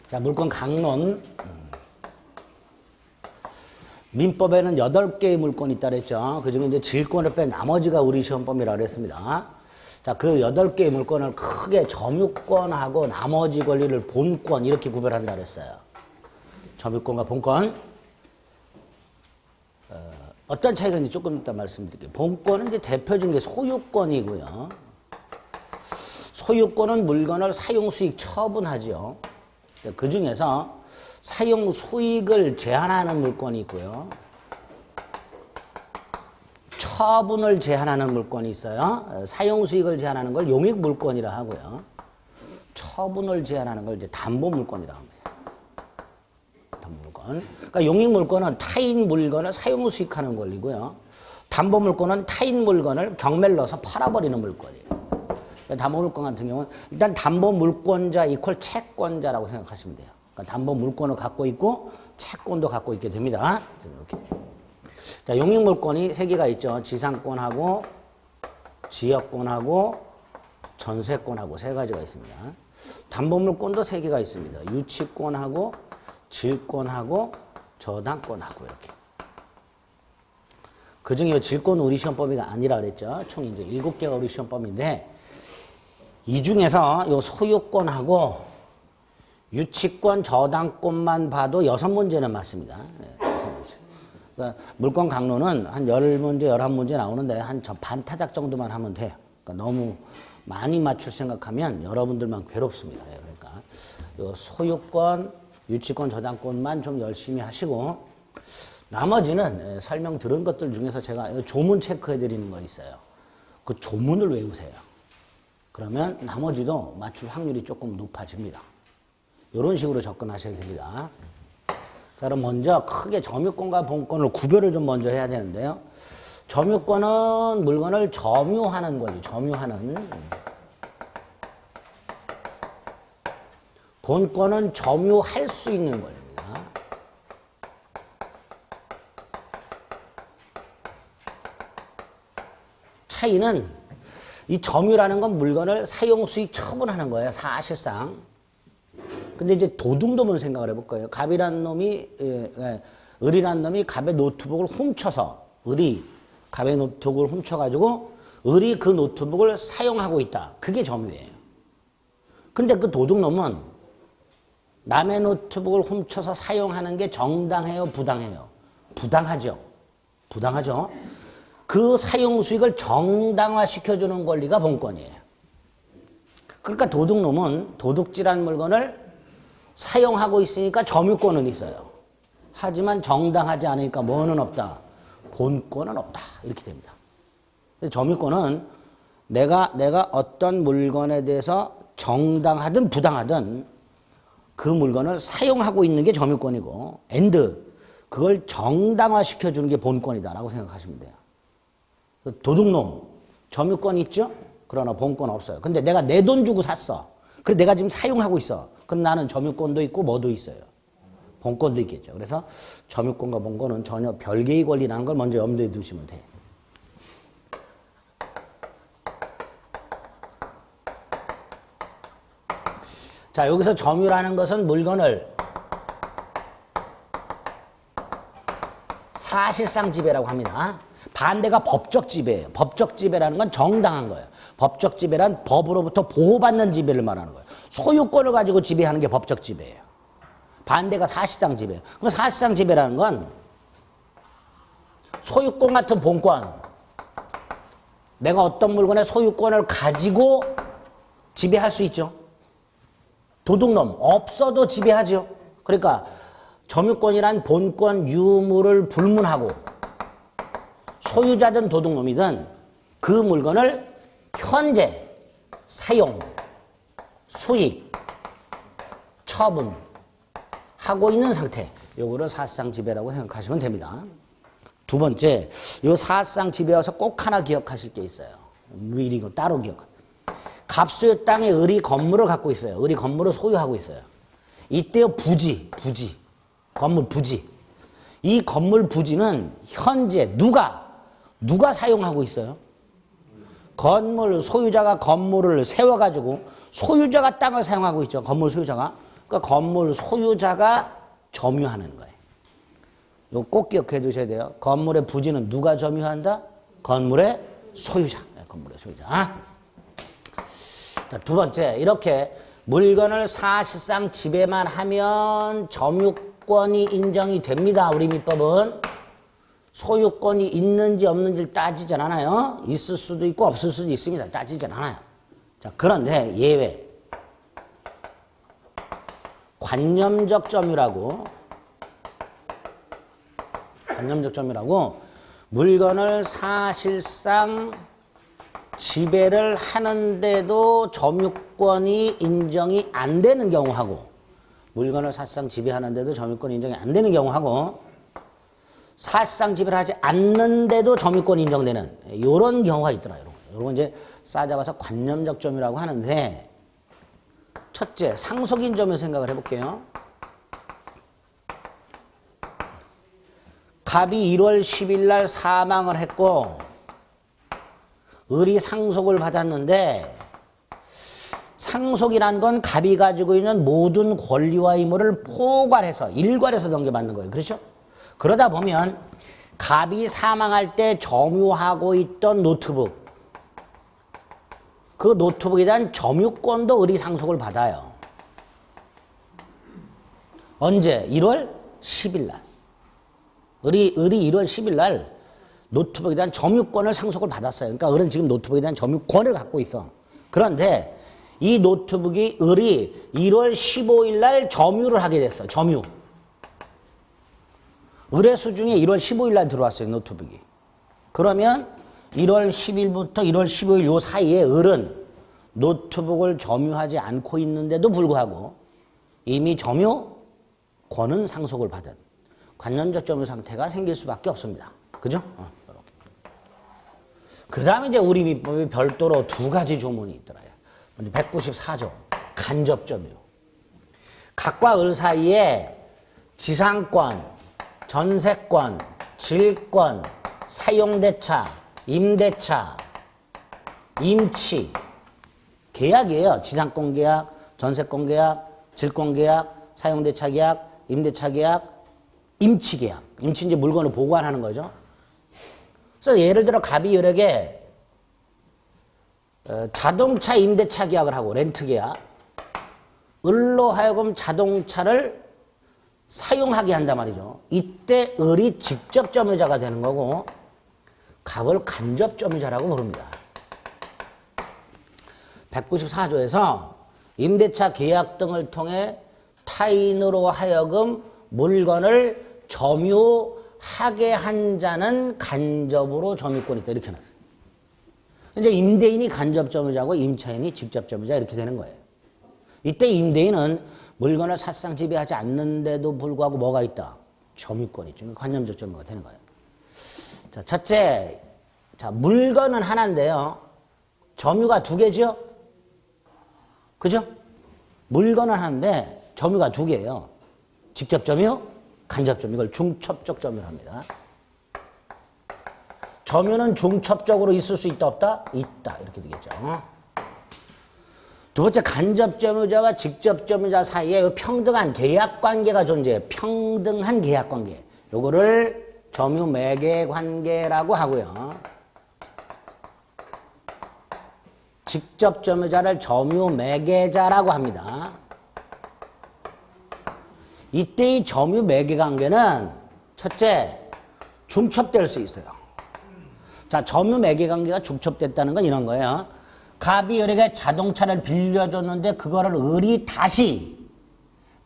자, 물권 강론. 민법에는 8개의 물권이 있다 그랬죠. 그 중에 이제 질권을 뺀 나머지가 우리 시험법이라고 그랬습니다. 자, 그 8개의 물권을 크게 점유권하고 나머지 권리를 본권 이렇게 구별한다 그랬어요. 점유권과 본권. 어떤 차이가 있는지 조금 이따 말씀드릴게요. 본권은 이제 대표적인 게 소유권이고요. 소유권은 물건을 사용 수익 처분하죠. 그 중에서 사용 수익을 제한하는 물건이 있고요. 처분을 제한하는 물건이 있어요. 사용 수익을 제한하는 걸 용익 물건이라 하고요. 처분을 제한하는 걸 이제 담보 물건이라 합니다. 담보 물건. 그러니까 용익 물건은 타인 물건을 사용 수익하는 권리고요. 담보 물건은 타인 물건을 경매를 넣어서 팔아버리는 물건이에요. 담보 물건 같은 경우는 일단 담보 물권자 이퀄 채권자라고 생각하시면 돼요. 그러니까 담보 물권을 갖고 있고 채권도 갖고 있게 됩니다. 이렇게. 자, 용익 물권이 3개가 있죠. 지상권하고 지역권하고 전세권하고 3가지가 있습니다. 담보 물권도 3개가 있습니다. 유치권하고 질권하고 저당권하고 이렇게. 그중에 질권은 우리 시험법이 아니라 그랬죠. 총 이제 7개가 우리 시험법인데 이 중에서 요 소유권하고 유치권, 저당권만 봐도 6문제는 맞습니다. 네, 6문제. 그러니까 물권 강론은 한 10문제, 11문제 나오는데 한 반타작 정도만 하면 돼요. 그러니까 너무 많이 맞출 생각하면 여러분들만 괴롭습니다. 그러니까 요 소유권, 유치권, 저당권만 좀 열심히 하시고 나머지는 설명 들은 것들 중에서 제가 조문 체크해 드리는 거 있어요. 그 조문을 외우세요. 그러면 나머지도 맞출 확률이 조금 높아집니다. 이런 식으로 접근하셔야 됩니다. 자, 그럼 먼저 크게 점유권과 본권을 구별을 좀 먼저 해야 되는데요. 점유권은 물건을 점유하는 권리, 점유하는. 본권은 점유할 수 있는 권리입니다. 차이는 이 점유라는 건 물건을 사용 수익 처분하는 거예요. 사실상. 근데 이제 도둑놈을 생각을 해볼 거예요. 갑이란 놈이, 을이란 놈이 갑의 노트북을 훔쳐서, 을이 갑의 노트북을 훔쳐가지고, 을이 그 노트북을 사용하고 있다. 그게 점유예요. 근데 그 도둑놈은 남의 노트북을 훔쳐서 사용하는 게 정당해요? 부당해요? 부당하죠. 부당하죠. 그 사용 수익을 정당화시켜주는 권리가 본권이에요. 그러니까 도둑놈은 도둑질한 물건을 사용하고 있으니까 점유권은 있어요. 하지만 정당하지 않으니까 뭐는 없다? 본권은 없다. 이렇게 됩니다. 점유권은 내가 어떤 물건에 대해서 정당하든 부당하든 그 물건을 사용하고 있는 게 점유권이고 그걸 정당화시켜주는 게 본권이다라고 생각하시면 돼요. 도둑놈, 점유권 있죠? 그러나 본권 없어요. 근데 내가 내 돈 주고 샀어. 그래 내가 지금 사용하고 있어. 그럼 나는 점유권도 있고 뭐도 있어요? 본권도 있겠죠. 그래서 점유권과 본권은 전혀 별개의 권리라는 걸 먼저 염두에 두시면 돼요. 자, 여기서 점유라는 것은 물건을 사실상 지배라고 합니다. 반대가 법적 지배예요. 법적 지배라는 건 정당한 거예요. 법적 지배란 법으로부터 보호받는 지배를 말하는 거예요. 소유권을 가지고 지배하는 게 법적 지배예요. 반대가 사실상 지배예요. 그럼 사실상 지배라는 건 소유권 같은 본권, 내가 어떤 물건의 소유권을 가지고 지배할 수 있죠. 도둑놈 없어도 지배하죠. 그러니까 점유권이란 본권 유무를 불문하고 소유자든 도둑놈이든 그 물건을 현재 사용, 수익, 처분하고 있는 상태. 요거를 사실상 지배라고 생각하시면 됩니다. 두 번째, 요 사실상 지배여서 꼭 하나 기억하실 게 있어요. 미리 이거 따로 기억하세요. 갑수의 땅에 을이 건물을 갖고 있어요. 을이 건물을 소유하고 있어요. 이때요 부지, 건물 부지. 이 건물 부지는 현재 누가 사용하고 있어요? 건물 소유자가 건물을 세워가지고 소유자가 땅을 사용하고 있죠. 건물 소유자가. 그러니까 건물 소유자가 점유하는 거예요. 이거 꼭 기억해 두셔야 돼요. 건물의 부지는 누가 점유한다? 건물의 소유자. 건물의 소유자. 자, 두 번째, 이렇게 물건을 사실상 지배만 하면 점유권이 인정이 됩니다. 우리 민법은. 소유권이 있는지 없는지를 따지진 않아요. 있을 수도 있고 없을 수도 있습니다. 따지진 않아요. 자, 그런데 예외. 관념적 점유라고 물건을 사실상 지배를 하는데도 점유권이 인정이 안 되는 경우하고 물건을 사실상 지배하는데도 점유권이 인정이 안 되는 경우하고 사실상 지배를 하지 않는데도 점유권이 인정되는 이런 경우가 있더라고요. 이런 이제 싸잡아서 관념적 점유라고 하는데 첫째, 상속인 점유 생각을 해볼게요. 갑이 1월 10일 날 사망을 했고 을이 상속을 받았는데 상속이란 건 갑이 가지고 있는 모든 권리와 의무를 포괄해서 일괄해서 넘겨받는 거예요. 그렇죠? 그러다 보면 갑이 사망할 때 점유하고 있던 노트북 그 노트북에 대한 점유권도 을이 상속을 받아요. 언제? 1월 10일 날. 을이 1월 10일 날 노트북에 대한 점유권을 상속을 받았어요. 그러니까 을은 지금 노트북에 대한 점유권을 갖고 있어. 그런데 이 노트북이 을이 1월 15일 날 점유를 하게 됐어. 점유. 을의 수중에 1월 15일 날 들어왔어요. 노트북이. 그러면 1월 10일부터 1월 15일 요 사이에 을은 노트북을 점유하지 않고 있는데도 불구하고 이미 점유권은 상속을 받은 관념적 점유 상태가 생길 수밖에 없습니다. 그죠? 그 다음에 이제 우리 민법이 별도로 두 가지 조문이 있더라요. 194조 간접점유. 갑과 을 사이에 지상권, 전세권, 질권, 사용대차, 임대차, 임치, 계약이에요. 지상권 계약, 전세권 계약, 질권 계약, 사용대차 계약, 임대차 계약, 임치 계약. 임치 이제 물건을 보관하는 거죠. 그래서 예를 들어 갑이 을에게 자동차 임대차 계약을 하고 렌트 계약, 을로 하여금 자동차를 사용하게 한단 말이죠. 이때 을이 직접 점유자가 되는 거고 갑을 간접 점유자라고 부릅니다. 194조에서 임대차 계약 등을 통해 타인으로 하여금 물건을 점유하게 한 자는 간접으로 점유권이 있다. 이렇게 해놨어요. 이제 임대인이 간접 점유자고 임차인이 직접 점유자 이렇게 되는 거예요. 이때 임대인은 물건을 사실상 지배하지 않는데도 불구하고 뭐가 있다? 점유권이 있죠. 관념적 점유가 되는 거예요. 자, 첫째, 자, 물건은 하나인데요. 점유가 두 개죠? 그죠? 물건은 하나인데 점유가 두 개예요. 직접 점유, 간접 점유. 이걸 중첩적 점유를 합니다. 점유는 중첩적으로 있을 수 있다, 없다? 있다. 이렇게 되겠죠. 두 번째, 간접 점유자와 직접 점유자 사이에 평등한 계약 관계가 존재해요. 평등한 계약 관계. 요거를 점유 매개 관계라고 하고요. 직접 점유자를 점유 매개자라고 합니다. 이때의 점유 매개 관계는 첫째, 중첩될 수 있어요. 자, 점유 매개 관계가 중첩됐다는 건 이런 거예요. 갑이 을에게 자동차를 빌려줬는데 그거를 을이 다시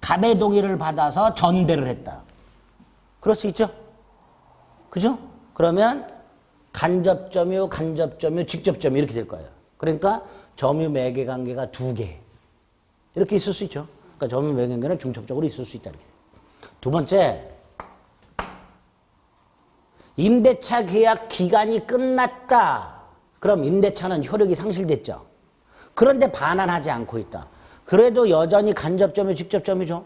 갑의 동의를 받아서 전대를 했다. 그럴 수 있죠? 그죠? 그러면 간접 점유, 직접 점유 이렇게 될 거예요. 그러니까 점유 매개 관계가 두 개. 이렇게 있을 수 있죠. 그러니까 점유 매개 관계는 중첩적으로 있을 수 있다. 이렇게. 두 번째, 임대차 계약 기간이 끝났다. 그럼 임대차는 효력이 상실됐죠. 그런데 반환하지 않고 있다. 그래도 여전히 간접점유, 직접점유죠.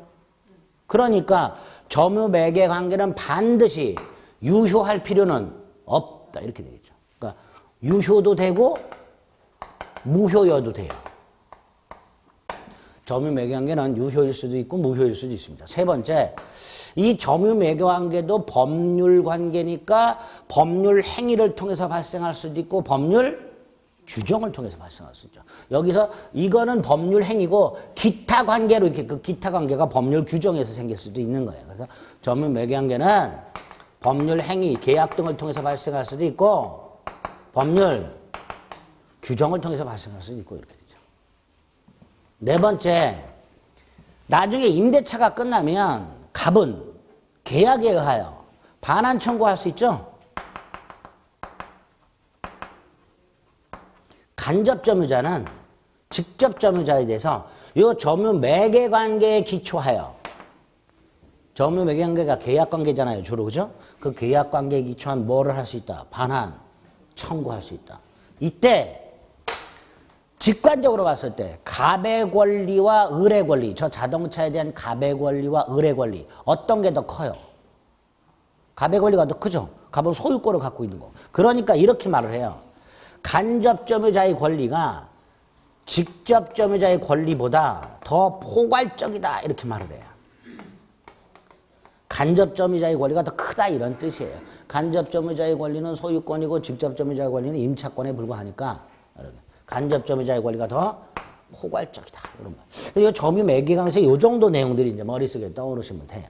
그러니까 점유 매개 관계는 반드시 유효할 필요는 없다. 이렇게 되겠죠. 그러니까 유효도 되고 무효여도 돼요. 점유매개관계는 유효일 수도 있고 무효일 수도 있습니다. 세 번째, 이 점유매개관계도 법률 관계니까 법률 행위를 통해서 발생할 수도 있고 법률 규정을 통해서 발생할 수 있죠. 여기서 이거는 법률 행위고 기타 관계로 이렇게 그 기타 관계가 법률 규정에서 생길 수도 있는 거예요. 그래서 점유매개관계는 법률 행위, 계약 등을 통해서 발생할 수도 있고 법률 규정을 통해서 발생할 수도 있고 이렇게 되죠. 네 번째, 나중에 임대차가 끝나면 갑은 계약에 의하여 반환 청구할 수 있죠. 간접 점유자는 직접 점유자에 대해서 이 점유 매개 관계에 기초하여 점유 매개 관계가 계약 관계잖아요, 주로. 그죠? 그 계약 관계에 기초한 뭐를 할 수 있다? 반환 청구할 수 있다. 이때 직관적으로 봤을 때 갑의 권리와 을의 권리, 저 자동차에 대한 갑의 권리와 을의 권리 어떤 게 더 커요? 갑의 권리가 더 크죠? 갑은 소유권을 갖고 있는 거. 그러니까 이렇게 말을 해요. 간접 점유자의 권리가 직접 점유자의 권리보다 더 포괄적이다 이렇게 말을 해요. 간접 점유자의 권리가 더 크다 이런 뜻이에요. 간접 점유자의 권리는 소유권이고 직접 점유자의 권리는 임차권에 불과하니까 간접 점유자의 권리가 더 포괄적이다. 이런 말. 이 점유 매개 관계에서 이 정도 내용들이 이제 머릿속에 떠오르시면 돼요.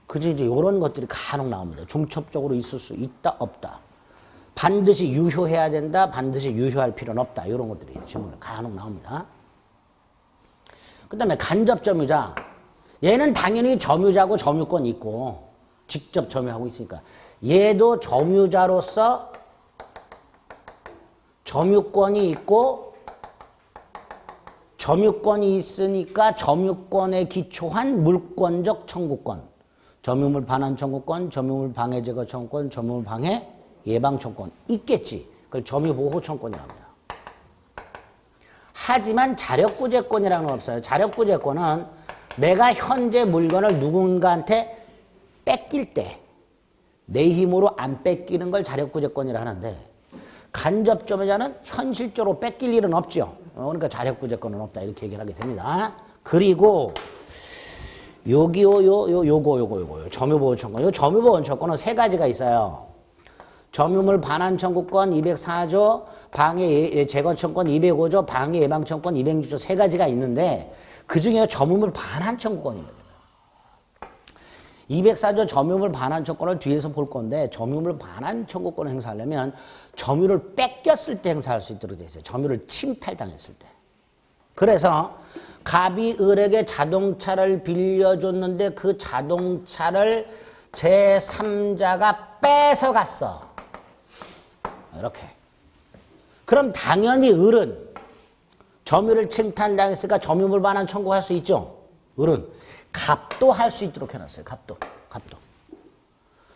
그지 이제 이런 것들이 간혹 나옵니다. 중첩적으로 있을 수 있다 없다. 반드시 유효해야 된다. 반드시 유효할 필요는 없다. 이런 것들이 질문에 간혹 나옵니다. 그 다음에 간접 점유자. 얘는 당연히 점유자고 점유권이 있고 직접 점유하고 있으니까 얘도 점유자로서 점유권이 있고 점유권이 있으니까 점유권에 기초한 물권적 청구권, 점유물 반환 청구권, 점유물 방해 제거 청구권, 점유물 방해 예방 청구권 있겠지. 그걸 점유보호 청구권이라고 해요. 하지만 자력구제권이라는 건 없어요. 자력구제권은 내가 현재 물건을 누군가한테 뺏길 때 내 힘으로 안 뺏기는 걸 자력구제권이라 하는데 간접 점유자는 현실적으로 뺏길 일은 없죠. 그러니까 자력구제권은 없다 이렇게 얘기를 하게 됩니다. 그리고 요거 점유보호 청구권. 요 점유보호 청구권은 세 가지가 있어요. 점유물 반환 청구권 204조, 방해 제거 청구권 205조, 방해 예방 청구권 206조 세 가지가 있는데 그 중에 점유물 반환 청구권입니다. 204조 점유물 반환 청구권을 뒤에서 볼 건데 점유물 반환 청구권을 행사하려면 점유를 뺏겼을 때 행사할 수 있도록 되어 있어요. 점유를 침탈당했을 때. 그래서 갑이 을에게 자동차를 빌려줬는데 그 자동차를 제3자가 뺏어갔어. 이렇게. 그럼 당연히 을은 점유를 침탈당했으니까 점유물 반환 청구할 수 있죠. 을은. 갑도 할 수 있도록 해놨어요. 갑도.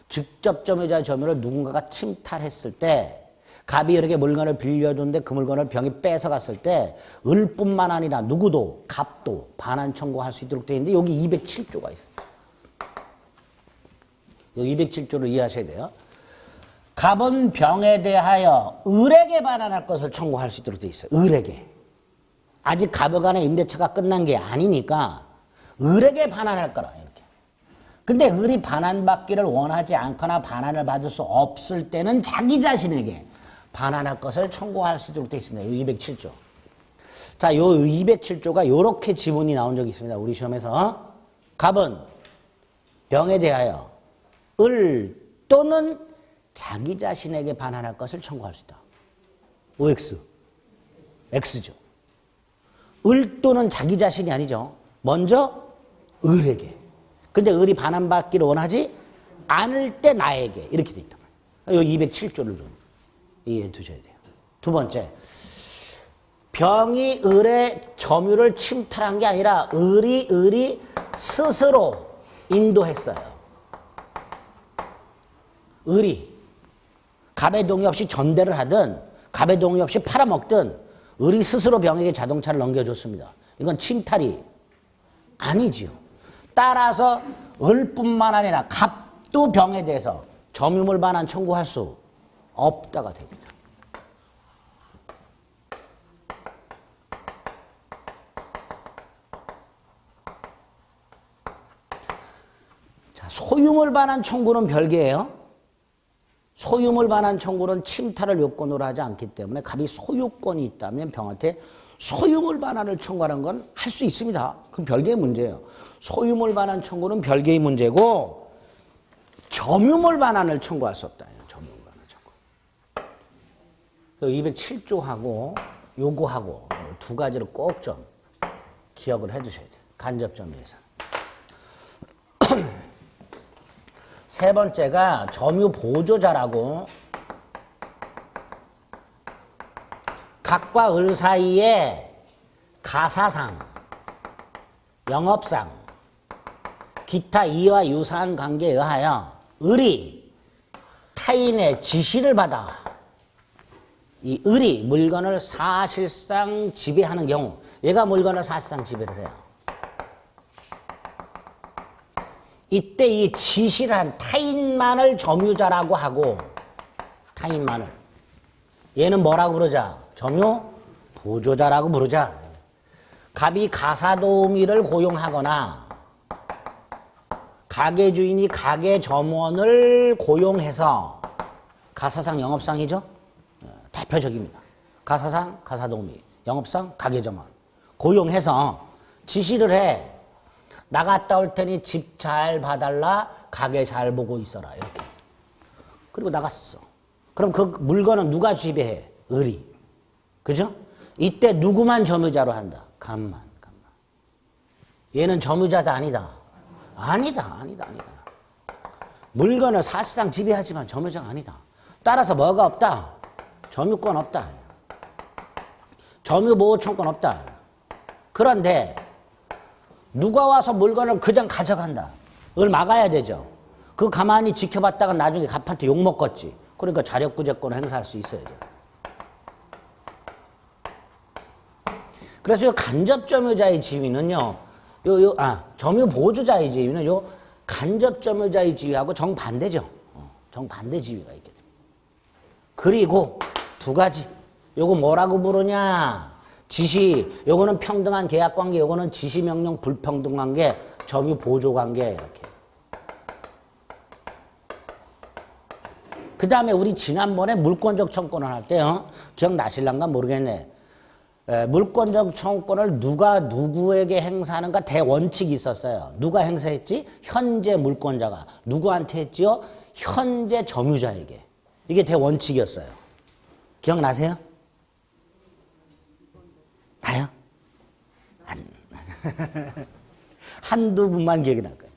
직접 점유자의 점유를 누군가가 침탈했을 때 갑이 이렇게 물건을 빌려줬는데 그 물건을 병이 뺏어갔을 때 을뿐만 아니라 누구도 갑도 반환 청구할 수 있도록 되어 있는데 여기 207조가 있어요. 여기 207조를 이해하셔야 돼요. 갑은 병에 대하여 을에게 반환할 것을 청구할 수 있도록 되어 있어요. 을에게. 아직 갑의 간의 임대차가 끝난 게 아니니까 을에게 반환할 거라 이렇게. 근데 을이 반환받기를 원하지 않거나 반환을 받을 수 없을 때는 자기 자신에게 반환할 것을 청구할 수 있도록 되어 있습니다. 이 207조. 자, 요 207조가 요렇게 지문이 나온 적이 있습니다. 우리 시험에서. 갑은 병에 대하여 을 또는 자기 자신에게 반환할 것을 청구할 수 있다. OX. X죠. 을 또는 자기 자신이 아니죠. 먼저 을에게. 근데 을이 반환받기를 원하지 않을 때 나에게. 이렇게 돼 있단 말이에요. 이 207조를 좀 이해해 두셔야 돼요. 두 번째. 병이 을의 점유를 침탈한 게 아니라 을이 스스로 인도했어요. 을이 갑의 동의 없이 전대를 하든 갑의 동의 없이 팔아먹든 을이 스스로 병에게 자동차를 넘겨줬습니다. 이건 침탈이 아니지요. 따라서 을뿐만 아니라 갑도 병에 대해서 점유물 반환 청구할 수 없다가 됩니다. 소유물 반환 청구는 별개예요. 소유물 반환 청구는 침탈을 요건으로 하지 않기 때문에 갑이 소유권이 있다면 병한테 소유물 반환을 청구하는 건 할 수 있습니다. 그건 별개의 문제예요. 소유물 반환 청구는 별개의 문제고 점유물 반환을 청구할 수 없다. 점유물 반환 청구. 207조하고 요거하고 두 가지를 꼭 좀 기억을 해두셔야 돼요. 간접점유에서. 세 번째가 점유 보조자라고 각과 을 사이에 가사상, 영업상, 기타 이와 유사한 관계에 의하여 을이 타인의 지시를 받아 이 을이 물건을 사실상 지배하는 경우 얘가 물건을 사실상 지배를 해요. 이때 이 지시를 한 타인만을 점유자라고 하고 타인만을 얘는 뭐라고 부르자? 점유 보조자라고 부르자. 갑이 가사도우미를 고용하거나 가게 주인이 가게 점원을 고용해서 가사상 영업상이죠. 대표적입니다. 가사상 가사도우미, 영업상 가게 점원 고용해서 지시를 해. 나갔다 올 테니 집 잘 봐달라, 가게 잘 보고 있어라 이렇게. 그리고 나갔어. 그럼 그 물건은 누가 지배해? 을이. 그죠? 이때 누구만 점유자로 한다? 갑만. 얘는 점유자다 아니다? 아니다. 물건을 사실상 지배하지만 점유자가 아니다. 따라서 뭐가 없다? 점유권 없다. 점유보호청권 없다. 그런데 누가 와서 물건을 그냥 가져간다. 그걸 막아야 되죠. 그 가만히 지켜봤다가 나중에 갑한테 욕먹겠지. 그러니까 자력구제권을 행사할 수 있어야죠. 그래서 이 간접점유자의 지위는요, 점유보조자의 지위는 요 간접점유자의 지위하고 정반대죠. 정반대 지위가 있게 됩니다. 그리고 두 가지. 요거 뭐라고 부르냐? 지시, 요거는 평등한 계약관계, 요거는 지시명령 불평등관계, 점유보조관계 이렇게. 그 다음에 우리 지난번에 물권적 청권을 할 때요. 기억나실란가 모르겠네. 물권적 청권을 누가 누구에게 행사하는가 대원칙이 있었어요. 누가 행사했지? 현재 물권자가. 누구한테 했지요? 현재 점유자에게. 이게 대원칙이었어요. 기억나세요? 나요? 한두 분만 기억이 날 거예요.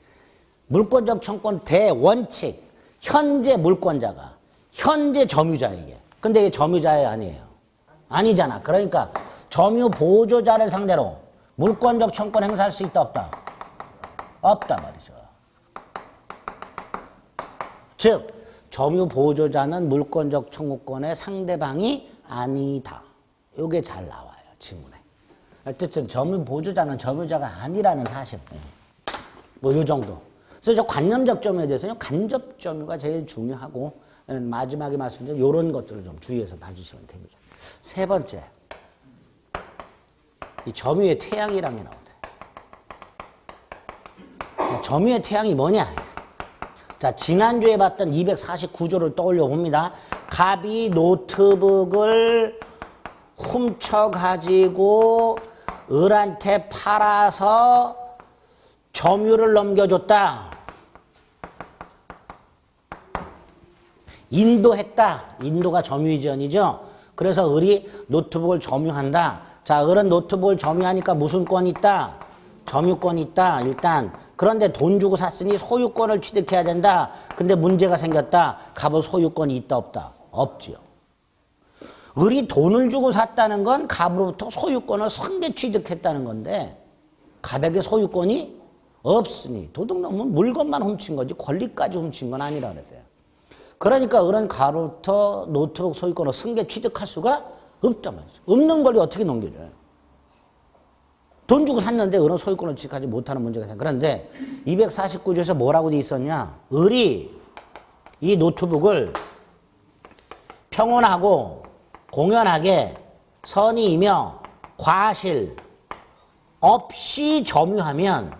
물권적 청권 대원칙. 현재 물권자가 현재 점유자에게. 근데 이게 점유자에 아니에요. 아니잖아. 그러니까 점유 보조자를 상대로 물권적 청권 행사할 수 있다 없다? 없다 말이죠. 즉 점유 보조자는 물권적 청구권의 상대방이 아니다. 이게 잘 나와요. 지문에. 어쨌든 점유 보조자는 점유자가 아니라는 사실. 뭐 요 정도. 그래서 저 관념적 점유에 대해서는 간접 점유가 제일 중요하고 마지막에 말씀드린 이런 것들을 좀 주의해서 봐주시면 됩니다. 세 번째, 이 점유의 태양이라는 게 나온다. 자, 점유의 태양이 뭐냐? 자, 지난주에 봤던 249조를 떠올려 봅니다. 갑이 노트북을 훔쳐가지고 을한테 팔아서 점유를 넘겨줬다. 인도했다. 인도가 점유이전이죠. 그래서 을이 노트북을 점유한다. 자, 을은 노트북을 점유하니까 무슨 권이 있다? 점유권이 있다. 일단. 그런데 돈 주고 샀으니 소유권을 취득해야 된다. 근데 문제가 생겼다. 갑은 소유권이 있다 없다? 없지요. 을이 돈을 주고 샀다는 건 갑으로부터 소유권을 승계 취득했다는 건데 갑에게 소유권이 없으니 도둑놈은 물건만 훔친 거지 권리까지 훔친 건 아니라 그랬어요. 그러니까 을은 갑으로부터 노트북 소유권을 승계 취득할 수가 없단 말이죠. 없는 권리 어떻게 넘겨줘요? 돈 주고 샀는데 을은 소유권을 취득하지 못하는 문제가 생겨요. 그런데 249조에서 뭐라고 돼 있었냐? 을이 이 노트북을 평온하고 공연하게 선의이며 과실 없이 점유하면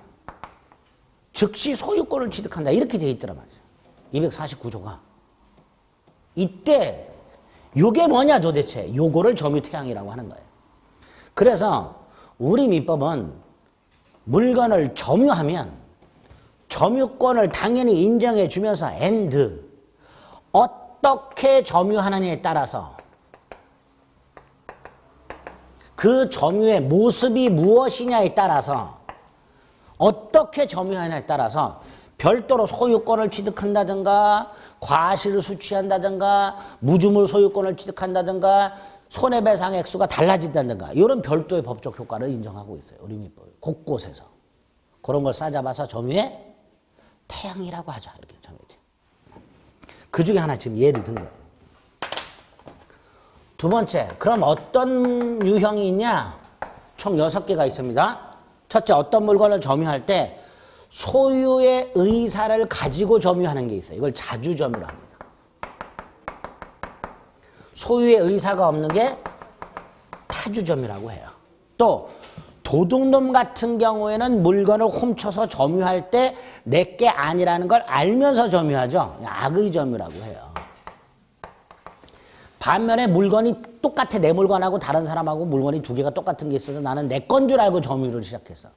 즉시 소유권을 취득한다. 이렇게 돼 있더란 말이죠. 249조가. 이때 요게 뭐냐 도대체. 요거를 점유태양이라고 하는 거예요. 그래서 우리 민법은 물건을 점유하면 점유권을 당연히 인정해 주면서 and 어떻게 점유하느냐에 따라서 그 점유의 모습이 무엇이냐에 따라서 어떻게 점유하냐에 따라서 별도로 소유권을 취득한다든가 과실을 수취한다든가 무주물 소유권을 취득한다든가 손해배상 액수가 달라진다든가 이런 별도의 법적 효과를 인정하고 있어요. 우리 민법 곳곳에서. 그런 걸 싸잡아서 점유의 태양이라고 하자. 이렇게 점유태. 그 중에 하나 지금 예를 든 거예요. 두 번째, 그럼 어떤 유형이 있냐? 총 6개가 있습니다. 첫째, 어떤 물건을 점유할 때 소유의 의사를 가지고 점유하는 게 있어요. 이걸 자주점유라고 합니다. 소유의 의사가 없는 게 타주점유라고 해요. 또 도둑놈 같은 경우에는 물건을 훔쳐서 점유할 때 내게 아니라는 걸 알면서 점유하죠. 악의 점유라고 해요. 반면에 물건이 똑같아. 내 물건하고 다른 사람하고 물건이 두 개가 똑같은 게 있어서 나는 내 건 줄 알고 점유를 시작했어.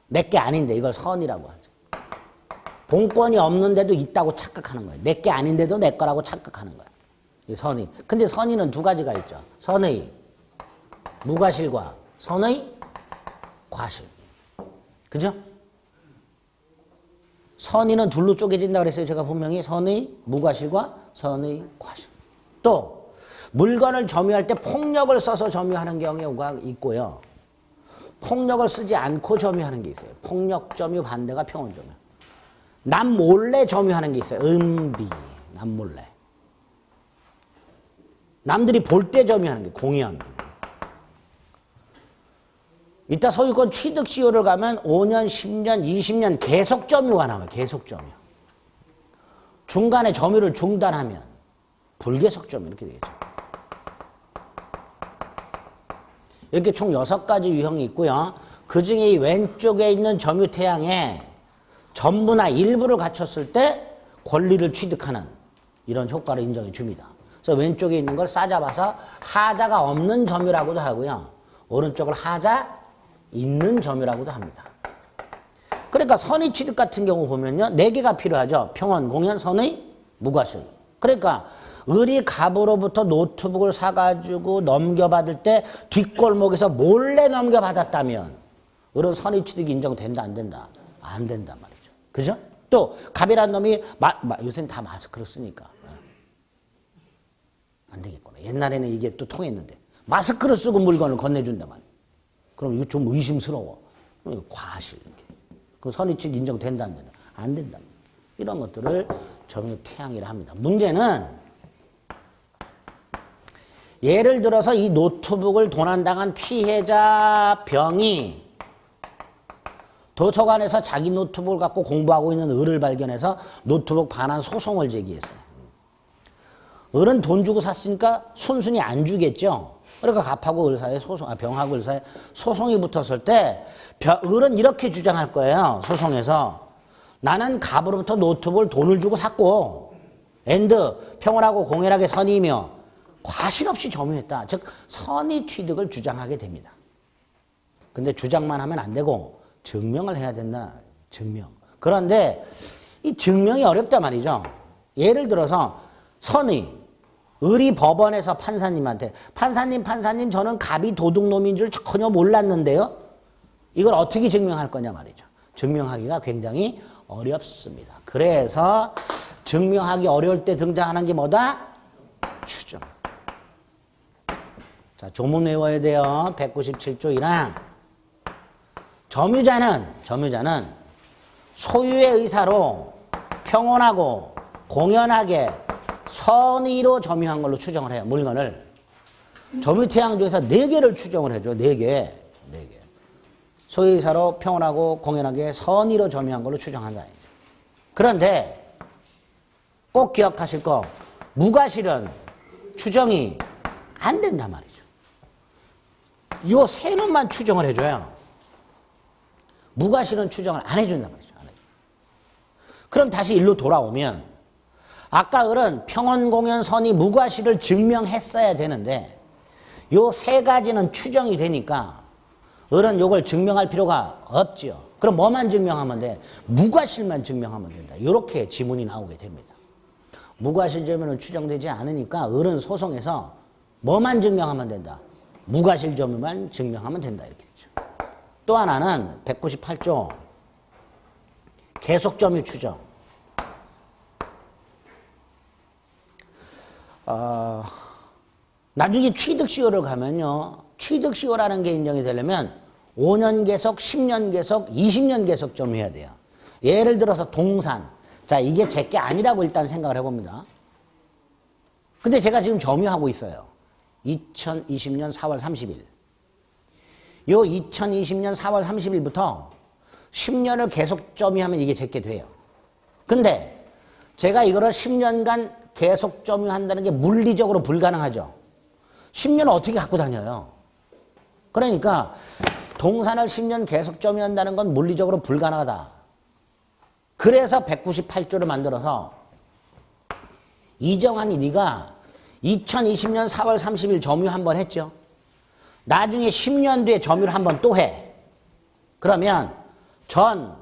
내게 아닌데 이걸 선이라고 하죠. 본권이 없는데도 있다고 착각하는 거예요. 내게 아닌데도 내 거라고 착각하는 거예요. 이 선의. 근데 선의는 두 가지가 있죠. 선의 무과실과 선의 과실. 그죠? 선의는 둘로 쪼개진다고 그랬어요. 제가 분명히 선의 무과실과 선의 과실. 또 물건을 점유할 때 폭력을 써서 점유하는 경우가 있고요. 폭력을 쓰지 않고 점유하는 게 있어요. 폭력 점유 반대가 평온 점유. 남 몰래 점유하는 게 있어요. 은비. 남 몰래. 남들이 볼 때 점유하는 게 공연. 이따 소유권 취득 시효를 가면 5년, 10년, 20년 계속 점유가 나와요. 계속 점유. 중간에 점유를 중단하면 불계속 점유 이렇게 되겠죠. 이렇게 총 6가지 유형이 있고요. 그중에 이 왼쪽에 있는 점유태양에 전부나 일부를 갖췄을 때 권리를 취득하는 이런 효과를 인정해 줍니다. 그래서 왼쪽에 있는 걸 싸잡아서 하자가 없는 점유라고도 하고요. 오른쪽을 하자 있는 점유라고도 합니다. 그러니까 선의 취득 같은 경우 보면요. 4개가 필요하죠. 평원, 공연, 선의, 무과실. 그러니까 을이 갑으로부터 노트북을 사가지고 넘겨받을 때 뒷골목에서 몰래 넘겨받았다면 을은 선의 취득이 인정된다 안 된다? 안 된단 말이죠. 그죠? 또 갑이라는 놈이 요새는 다 마스크를 쓰니까 안 되겠구나. 옛날에는 이게 또 통했는데 마스크를 쓰고 물건을 건네준단 말이에요. 그럼 이거 좀 의심스러워. 과실. 그 선의 취득 인정된다 안 된다? 안 된다. 이런 것들을 점유태양이라 합니다. 문제는 예를 들어서 이 노트북을 도난당한 피해자 병이 도서관에서 자기 노트북을 갖고 공부하고 있는 을을 발견해서 노트북 반환 소송을 제기했어요. 을은 돈 주고 샀으니까 순순히 안 주겠죠. 그러니까 갑하고 을 사이에 병하고 을 사이에 소송이 붙었을 때 을은 이렇게 주장할 거예요. 소송에서 나는 갑으로부터 노트북을 돈을 주고 샀고 앤드 평온하고 공연하게 선의이며 과실 없이 점유했다. 즉 선의 취득을 주장하게 됩니다. 근데 주장만 하면 안 되고 증명을 해야 된다. 증명. 그런데 이 증명이 어렵단 말이죠. 예를 들어서 선의, 을이 법원에서 판사님한테 판사님 저는 갑이 도둑놈인 줄 전혀 몰랐는데요. 이걸 어떻게 증명할 거냐 말이죠. 증명하기가 굉장히 어렵습니다. 그래서 증명하기 어려울 때 등장하는 게 뭐다? 추정. 자, 조문 외워야 돼요. 197조 1항. 점유자는 소유의 의사로 평온하고 공연하게 선의로 점유한 걸로 추정을 해요. 물건을. 점유태양 중에서 4개를 추정을 해줘. 4개. 소유의 의사로 평온하고 공연하게 선의로 점유한 걸로 추정한다. 그런데 꼭 기억하실 거 무과실은 추정이 안 된단 말이죠. 요 3놈만 추정을 해줘요. 무과실은 추정을 안 해준단 말이죠. 그럼 다시 일로 돌아오면 아까 을은 평원공연 선의 무과실을 증명했어야 되는데 요 세 가지는 추정이 되니까 을은 요걸 증명할 필요가 없지요. 그럼 뭐만 증명하면 돼? 무과실만 증명하면 된다. 이렇게 지문이 나오게 됩니다. 무과실 점유는 추정되지 않으니까 을은 소송에서 뭐만 증명하면 된다? 무과실 점유만 증명하면 된다. 이렇게 되죠. 또 하나는 198조 계속점유 추정. 나중에 취득시효를 가면요. 취득시효라는 게 인정이 되려면 5년 계속, 10년 계속, 20년 계속 점유해야 돼요. 예를 들어서 동산. 자, 이게 제 게 아니라고 일단 생각을 해봅니다. 근데 제가 지금 점유하고 있어요. 2020년 4월 30일. 요 2020년 4월 30일부터 10년을 계속 점유하면 이게 제 게 돼요. 근데 제가 이거를 10년간 계속 점유한다는 게 물리적으로 불가능하죠. 10년을 어떻게 갖고 다녀요? 그러니까 동산을 10년 계속 점유한다는 건 물리적으로 불가능하다. 그래서 198조를 만들어서 이정환이 네가 2020년 4월 30일 점유 한 번 했죠. 나중에 10년 뒤에 점유를 한 번 또 해. 그러면 전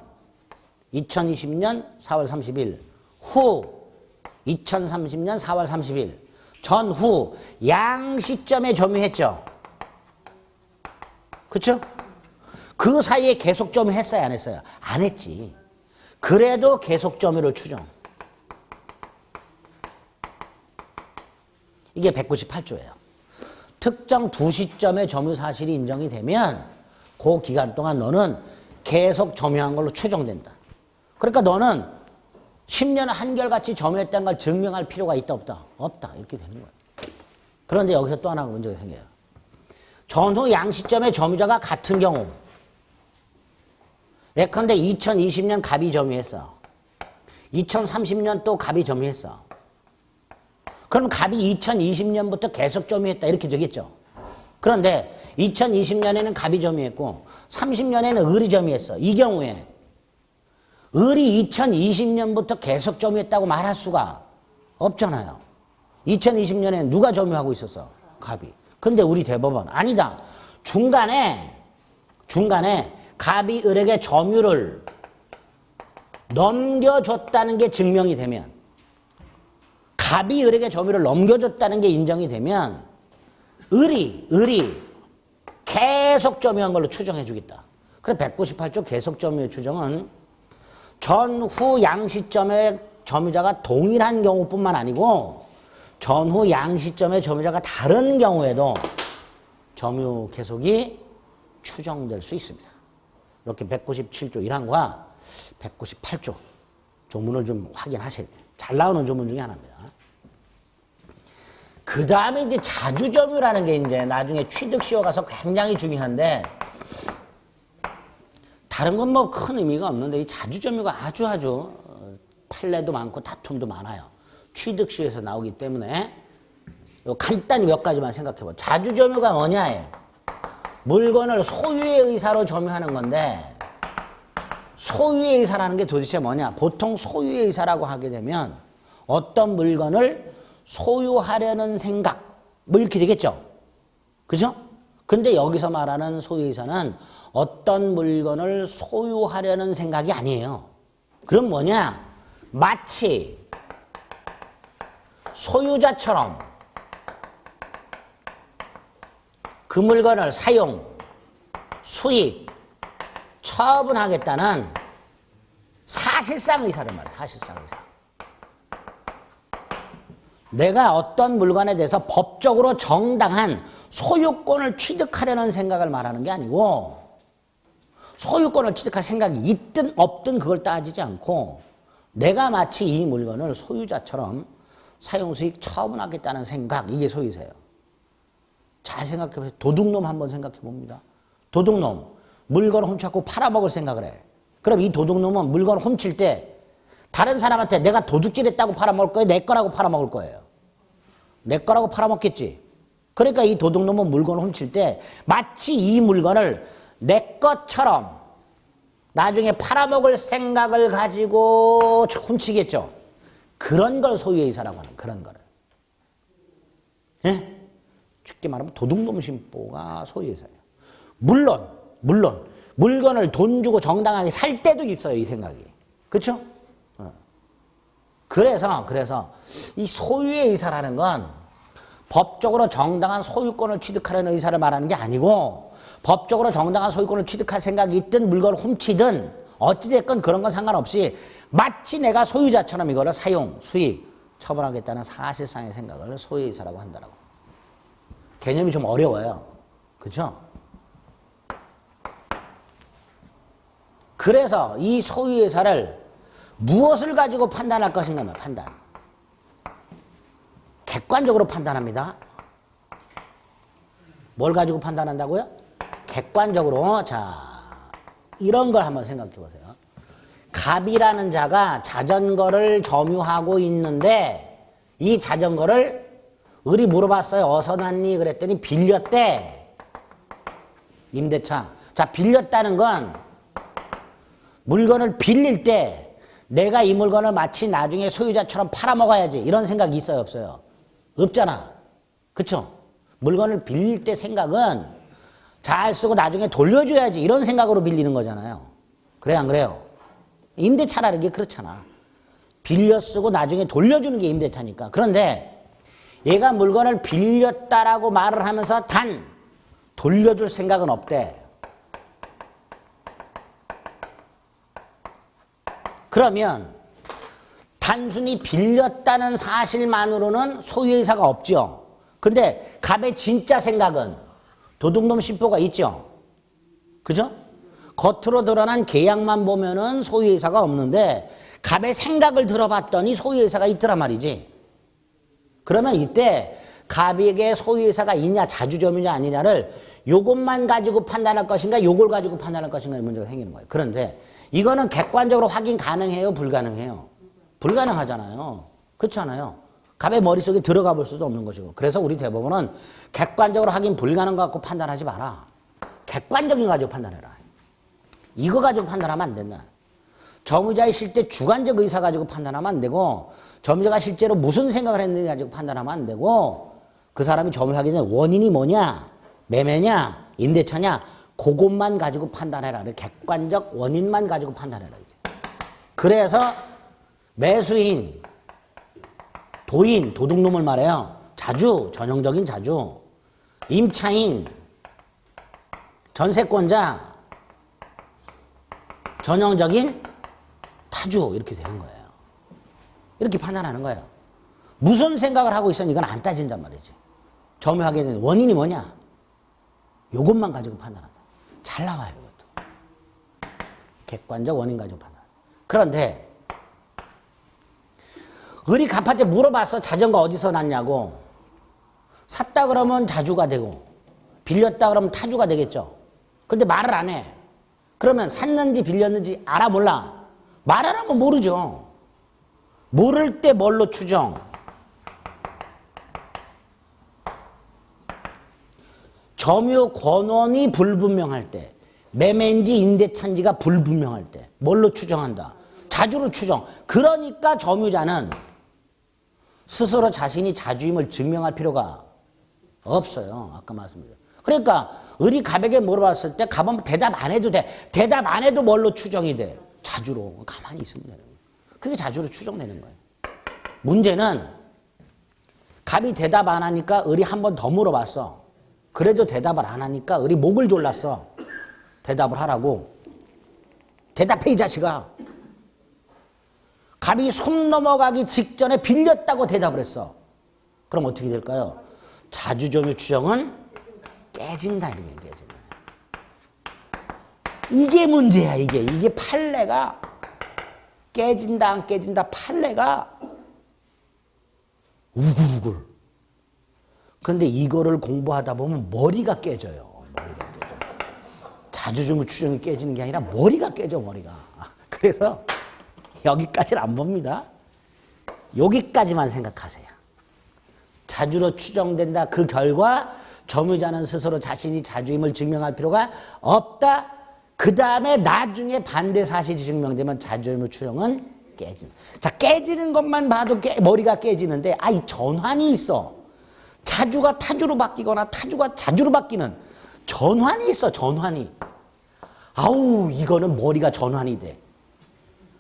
2020년 4월 30일 후 2030년 4월 30일 전후 양 시점에 점유했죠. 그렇죠? 그 사이에 계속 점유했어요, 안 했어요? 안 했지. 그래도 계속 점유를 추정. 이게 198조예요. 특정 두 시점의 점유 사실이 인정이 되면 그 기간 동안 너는 계속 점유한 걸로 추정된다. 그러니까 너는 10년 한결같이 점유했다는 걸 증명할 필요가 있다 없다? 없다. 이렇게 되는 거예요. 그런데 여기서 또 하나가 문제가 생겨요. 전후 양 시점의 점유자가 같은 경우 예컨대 2020년 갑이 점유했어. 2030년 또 갑이 점유했어. 그럼 갑이 2020년부터 계속 점유했다 이렇게 되겠죠. 그런데 2020년에는 갑이 점유했고 30년에는 을이 점유했어. 이 경우에 을이 2020년부터 계속 점유했다고 말할 수가 없잖아요. 2020년에 누가 점유하고 있었어? 갑이. 근데 우리 대법원 아니다. 중간에 갑이 을에게 점유를 넘겨줬다는 게 증명이 되면 갑이 을에게 점유를 넘겨줬다는 게 인정이 되면 을이 계속 점유한 걸로 추정해 주겠다. 그래서 198조 계속 점유의 추정은 전후 양 시점의 점유자가 동일한 경우뿐만 아니고 전후 양 시점의 점유자가 다른 경우에도 점유 계속이 추정될 수 있습니다. 이렇게 197조 1항과 198조 조문을 좀 확인하셔야 돼요. 잘 나오는 조문 중에 하나입니다. 그 다음에 이제 자주점유라는 게 이제 나중에 취득시효 가서 굉장히 중요한데 다른 건 뭐 큰 의미가 없는데 이 자주점유가 아주 판례도 많고 다툼도 많아요. 취득시효에서 나오기 때문에 간단히 몇 가지만 생각해봐. 자주점유가 뭐냐예요. 물건을 소유의 의사로 점유하는 건데 소유의 의사라는 게 도대체 뭐냐. 보통 소유의 의사라고 하게 되면 어떤 물건을 소유하려는 생각 뭐 이렇게 되겠죠. 그죠? 근데 여기서 말하는 소유의 의사는 어떤 물건을 소유하려는 생각이 아니에요. 그럼 뭐냐? 마치 소유자처럼 그 물건을 사용, 수익, 처분하겠다는 사실상 의사를 말해. 사실상 의사. 내가 어떤 물건에 대해서 법적으로 정당한 소유권을 취득하려는 생각을 말하는 게 아니고 소유권을 취득할 생각이 있든 없든 그걸 따지지 않고 내가 마치 이 물건을 소유자처럼 사용수익 처분하겠다는 생각, 이게 소유세요. 잘 생각해보세요. 도둑놈 한번 생각해 봅니다. 도둑놈, 물건을 훔쳐갖고 팔아먹을 생각을 해. 그럼 이 도둑놈은 물건을 훔칠 때 다른 사람한테 내가 도둑질했다고 팔아먹을 거예요? 내 거라고 팔아먹을 거예요? 내 거라고 팔아먹겠지. 그러니까 이 도둑놈은 물건을 훔칠 때 마치 이 물건을 내 것처럼 나중에 팔아먹을 생각을 가지고 훔치겠죠. 그런 걸 소유의 이사라고 하는 그런 거를. 예? 쉽게 말하면 도둑놈 심보가 소유의 이사예요. 물론 물건을 돈 주고 정당하게 살 때도 있어요. 이 생각이. 그렇죠? 그래서 이 소유의 이사라는 건 법적으로 정당한 소유권을 취득하려는 의사를 말하는 게 아니고 법적으로 정당한 소유권을 취득할 생각이 있든 물건을 훔치든 어찌됐건 그런 건 상관없이 마치 내가 소유자처럼 이거를 사용, 수익, 처분하겠다는 사실상의 생각을 소유의 이사라고 한다라고. 개념이 좀 어려워요. 그렇죠? 그래서 이 소유의 이사를 무엇을 가지고 판단할 것인가 하면 판단. 객관적으로 판단합니다. 뭘 가지고 판단한다고요? 객관적으로. 자, 이런 걸 한번 생각해 보세요. 갑이라는 자가 자전거를 점유하고 있는데 이 자전거를 을이 물어봤어요. 어디서 났니? 그랬더니 빌렸대. 임대차. 자, 빌렸다는 건 물건을 빌릴 때 내가 이 물건을 마치 나중에 소유자처럼 팔아먹어야지 이런 생각이 있어요? 없어요? 없잖아. 그쵸? 물건을 빌릴 때 생각은 잘 쓰고 나중에 돌려줘야지 이런 생각으로 빌리는 거잖아요. 그래 안 그래요? 임대차라는 게 그렇잖아. 빌려 쓰고 나중에 돌려주는 게 임대차니까. 그런데 얘가 물건을 빌렸다라고 말을 하면서 단 돌려줄 생각은 없대. 그러면 단순히 빌렸다는 사실만으로는 소유의 의사가 없죠. 근데 갑의 진짜 생각은 도둑놈 심보가 있죠. 그죠? 겉으로 드러난 계약만 보면은 소유의 의사가 없는데 갑의 생각을 들어봤더니 소유의 의사가 있더란 말이지. 그러면 이때 갑에게 소유의 의사가 있냐 자주점유냐 아니냐를 요것만 가지고 판단할 것인가 요걸 가지고 판단할 것인가 이 문제가 생기는 거예요. 그런데 이거는 객관적으로 확인 가능해요? 불가능해요? 불가능하잖아요. 그렇지 않아요? 갑의 머릿속에 들어가 볼 수도 없는 것이고. 그래서 우리 대법원은 객관적으로 확인 불가능 갖고 판단하지 마라. 객관적인 거 가지고 판단해라. 이거 가지고 판단하면 안 된다. 점유자의 실제 주관적 의사 가지고 판단하면 안 되고 점유자가 실제로 무슨 생각을 했는지 가지고 판단하면 안 되고 그 사람이 점유하기 전에 원인이 뭐냐, 매매냐, 임대차냐 그것만 가지고 판단해라. 객관적 원인만 가지고 판단해라. 그래서 매수인, 도인, 도둑놈을 말해요. 자주, 전형적인 자주, 임차인, 전세권자, 전형적인 타주 이렇게 되는 거예요. 이렇게 판단하는 거예요. 무슨 생각을 하고 있었는지 이건 안 따진단 말이지. 점유하게 된 원인이 뭐냐? 이것만 가지고 판단한다. 잘 나와요, 이것도. 객관적 원인 가지고 판단. 그런데 을이 갑한테 물어봤어. 자전거 어디서 났냐고. 샀다 그러면 자주가 되고 빌렸다 그러면 타주가 되겠죠. 근데 말을 안 해. 그러면 샀는지 빌렸는지 알아 몰라? 말 안 하면 모르죠. 모를 때 뭘로 추정? 점유 권원이 불분명할 때, 매매인지 임대차인지가 불분명할 때 뭘로 추정한다? 자주로 추정. 그러니까 점유자는 스스로 자신이 자주임을 증명할 필요가 없어요. 아까 말씀드렸죠. 그러니까 을이 갑에게 물어봤을 때 갑은 대답 안 해도 돼. 대답 안 해도 뭘로 추정이 돼? 자주로. 가만히 있으면 되는 거예요. 그게 자주로 추정되는 거예요. 문제는 갑이 대답 안 하니까 을이 한 번 더 물어봤어. 그래도 대답을 안 하니까 을이 목을 졸랐어. 대답을 하라고. 대답해 이 자식아. 갑이 손 넘어가기 직전에 빌렸다고 대답을 했어. 그럼 어떻게 될까요? 자주점유 추정은 깨진다. 이렇게 깨진다. 이게 문제야. 이게 판례가 깨진다 안 깨진다. 판례가 우글우글. 그런데 이거를 공부하다 보면 머리가 깨져요. 머리가 깨져. 자주점유 추정이 깨지는 게 아니라 머리가 깨져. 머리가. 그래서 여기까지는 안 봅니다. 여기까지만 생각하세요. 자주로 추정된다. 그 결과 점유자는 스스로 자신이 자주임을 증명할 필요가 없다. 그 다음에 나중에 반대 사실이 증명되면 자조유무 추정은 깨지는. 자, 깨지는 것만 봐도 머리가 깨지는데, 이 전환이 있어. 자주가 타주로 바뀌거나 타주가 자주로 바뀌는 전환이 있어, 전환이. 아우, 이거는 머리가 전환이 돼.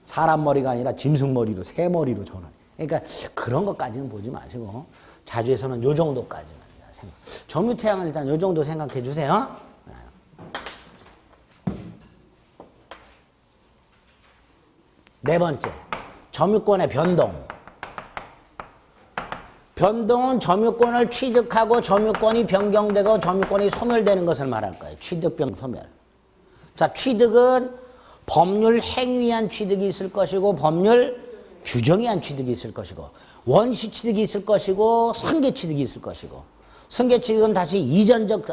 사람 머리가 아니라 짐승 머리로, 새 머리로 전환. 그러니까 그런 것까지는 보지 마시고, 자주에서는 요 정도까지만 생각. 점유태양은 일단 요 정도 생각해 주세요. 네 번째, 점유권의 변동. 변동은 점유권을 취득하고 점유권이 변경되고 점유권이 소멸되는 것을 말할 거예요. 취득, 변경, 소멸. 자, 취득은 법률 행위에 의한 취득이 있을 것이고 법률 규정에 의한 취득이 있을 것이고 원시 취득이 있을 것이고 승계 취득이 있을 것이고 승계 취득은 다시 이전적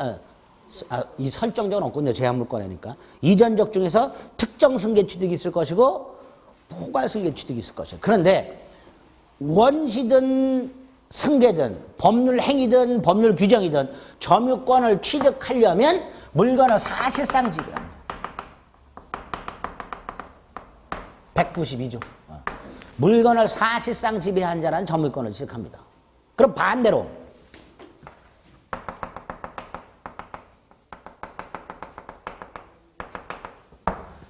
이 설정적은 없군요. 제한물권이니까. 이전적 중에서 특정 승계 취득이 있을 것이고 포괄 승계 취득이 있을 것이에요. 그런데 원시든 승계든 법률 행위든 법률 규정이든 점유권을 취득하려면 물건을 사실상 지배합니다. 192조. 물건을 사실상 지배한 자는 점유권을 취득합니다. 그럼 반대로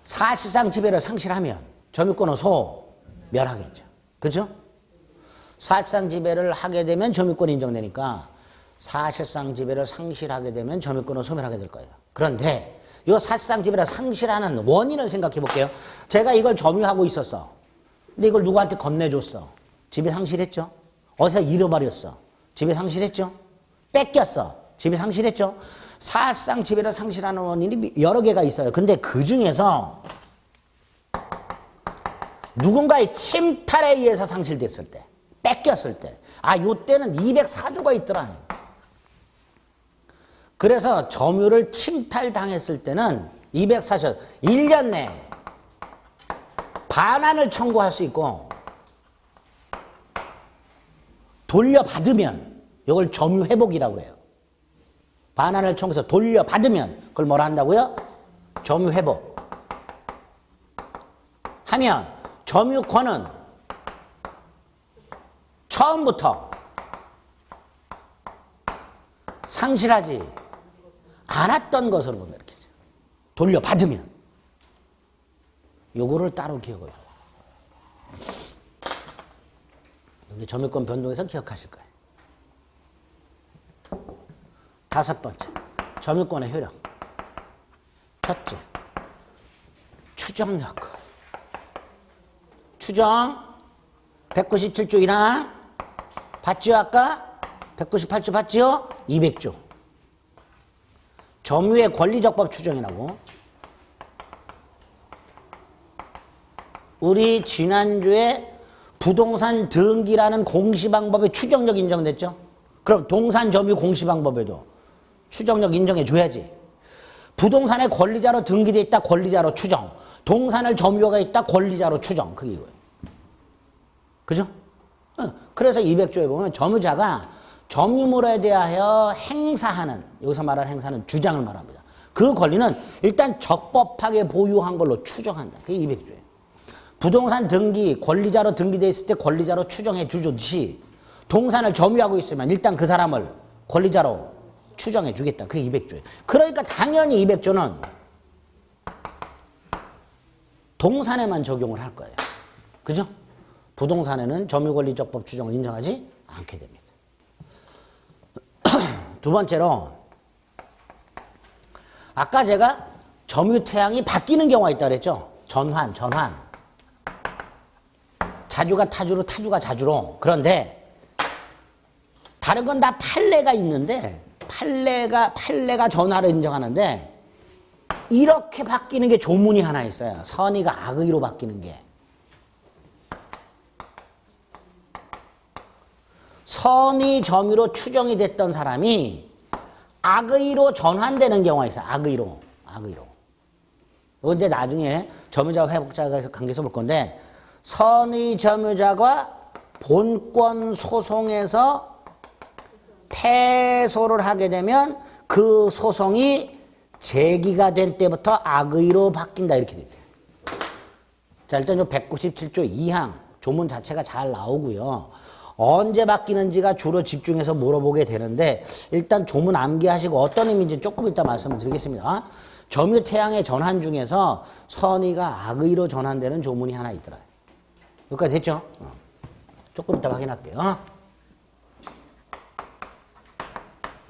사실상 지배를 상실하면 점유권은 소멸하겠죠. 그렇죠? 사실상 지배를 하게 되면 점유권이 인정되니까 사실상 지배를 상실하게 되면 점유권은 소멸하게 될 거예요. 그런데 이 사실상 지배를 상실하는 원인을 생각해 볼게요. 제가 이걸 점유하고 있었어. 근데 이걸 누구한테 건네줬어. 지배 상실했죠. 어디서 잃어버렸어. 지배 상실했죠. 뺏겼어. 지배 상실했죠. 사실상 지배를 상실하는 원인이 여러 개가 있어요. 근데 그 중에서 누군가의 침탈에 의해서 상실됐을 때, 뺏겼을 때, 요때는 204조가 있더라. 그래서 점유를 침탈당했을 때는 204조, 1년 내에 반환을 청구할 수 있고 돌려받으면 이걸 점유회복이라고 해요. 반환을 청구해서 돌려받으면 그걸 뭐라 한다고요? 점유회복. 하면 점유권은 처음부터 상실하지 않았던 것으로 본다. 이렇게 돌려받으면 요거를 따로 기억을 해요. 여기 점유권 변동에서 기억하실 거예요. 다섯 번째, 점유권의 효력. 첫째, 추정력. 추정 197조 1항 봤죠? 아까 198조 봤죠? 200조. 점유의 권리적법 추정이라고. 우리 지난주에 부동산 등기라는 공시방법에 추정력 인정됐죠? 그럼 동산 점유 공시방법에도 추정력 인정해 줘야지. 부동산의 권리자로 등기돼 있다 권리자로 추정. 동산을 점유가 있다 권리자로 추정. 그게 이거예요. 그죠? 그래서 200조에 보면 점유자가 점유물에 대하여 행사하는, 여기서 말하는 행사는 주장을 말합니다. 그 권리는 일단 적법하게 보유한 걸로 추정한다. 그게 200조예요. 부동산 등기, 권리자로 등기되어 있을 때 권리자로 추정해 주듯이 동산을 점유하고 있으면 일단 그 사람을 권리자로 추정해 주겠다. 그게 200조예요. 그러니까 당연히 200조는 동산에만 적용을 할 거예요. 그죠? 부동산에는 점유권리적법 추정을 인정하지 않게 됩니다. 두 번째로 아까 제가 점유태양이 바뀌는 경우가 있다고 그랬죠? 전환. 자주가 타주로, 타주가 자주로. 그런데 다른 건 다 판례가 있는데 판례가 전화를 인정하는데 이렇게 바뀌는 게 조문이 하나 있어요. 선의가 악의로 바뀌는 게. 선의 점유로 추정이 됐던 사람이 악의로 전환되는 경우가 있어요. 악의로. 이건 이제 나중에 점유자와 회복자가 관계에서 볼 건데 선의 점유자가 본권 소송에서 패소를 하게 되면 그 소송이 제기가 된 때부터 악의로 바뀐다 이렇게 돼 있어요. 자, 일단 요 197조 2항 조문 자체가 잘 나오고요. 언제 바뀌는지가 주로 집중해서 물어보게 되는데 일단 조문 암기하시고 어떤 의미인지 조금 이따 말씀을 드리겠습니다. 점유태양의 전환 중에서 선의가 악의로 전환되는 조문이 하나 있더라. 여기까지 됐죠? 조금 이따 확인할게요.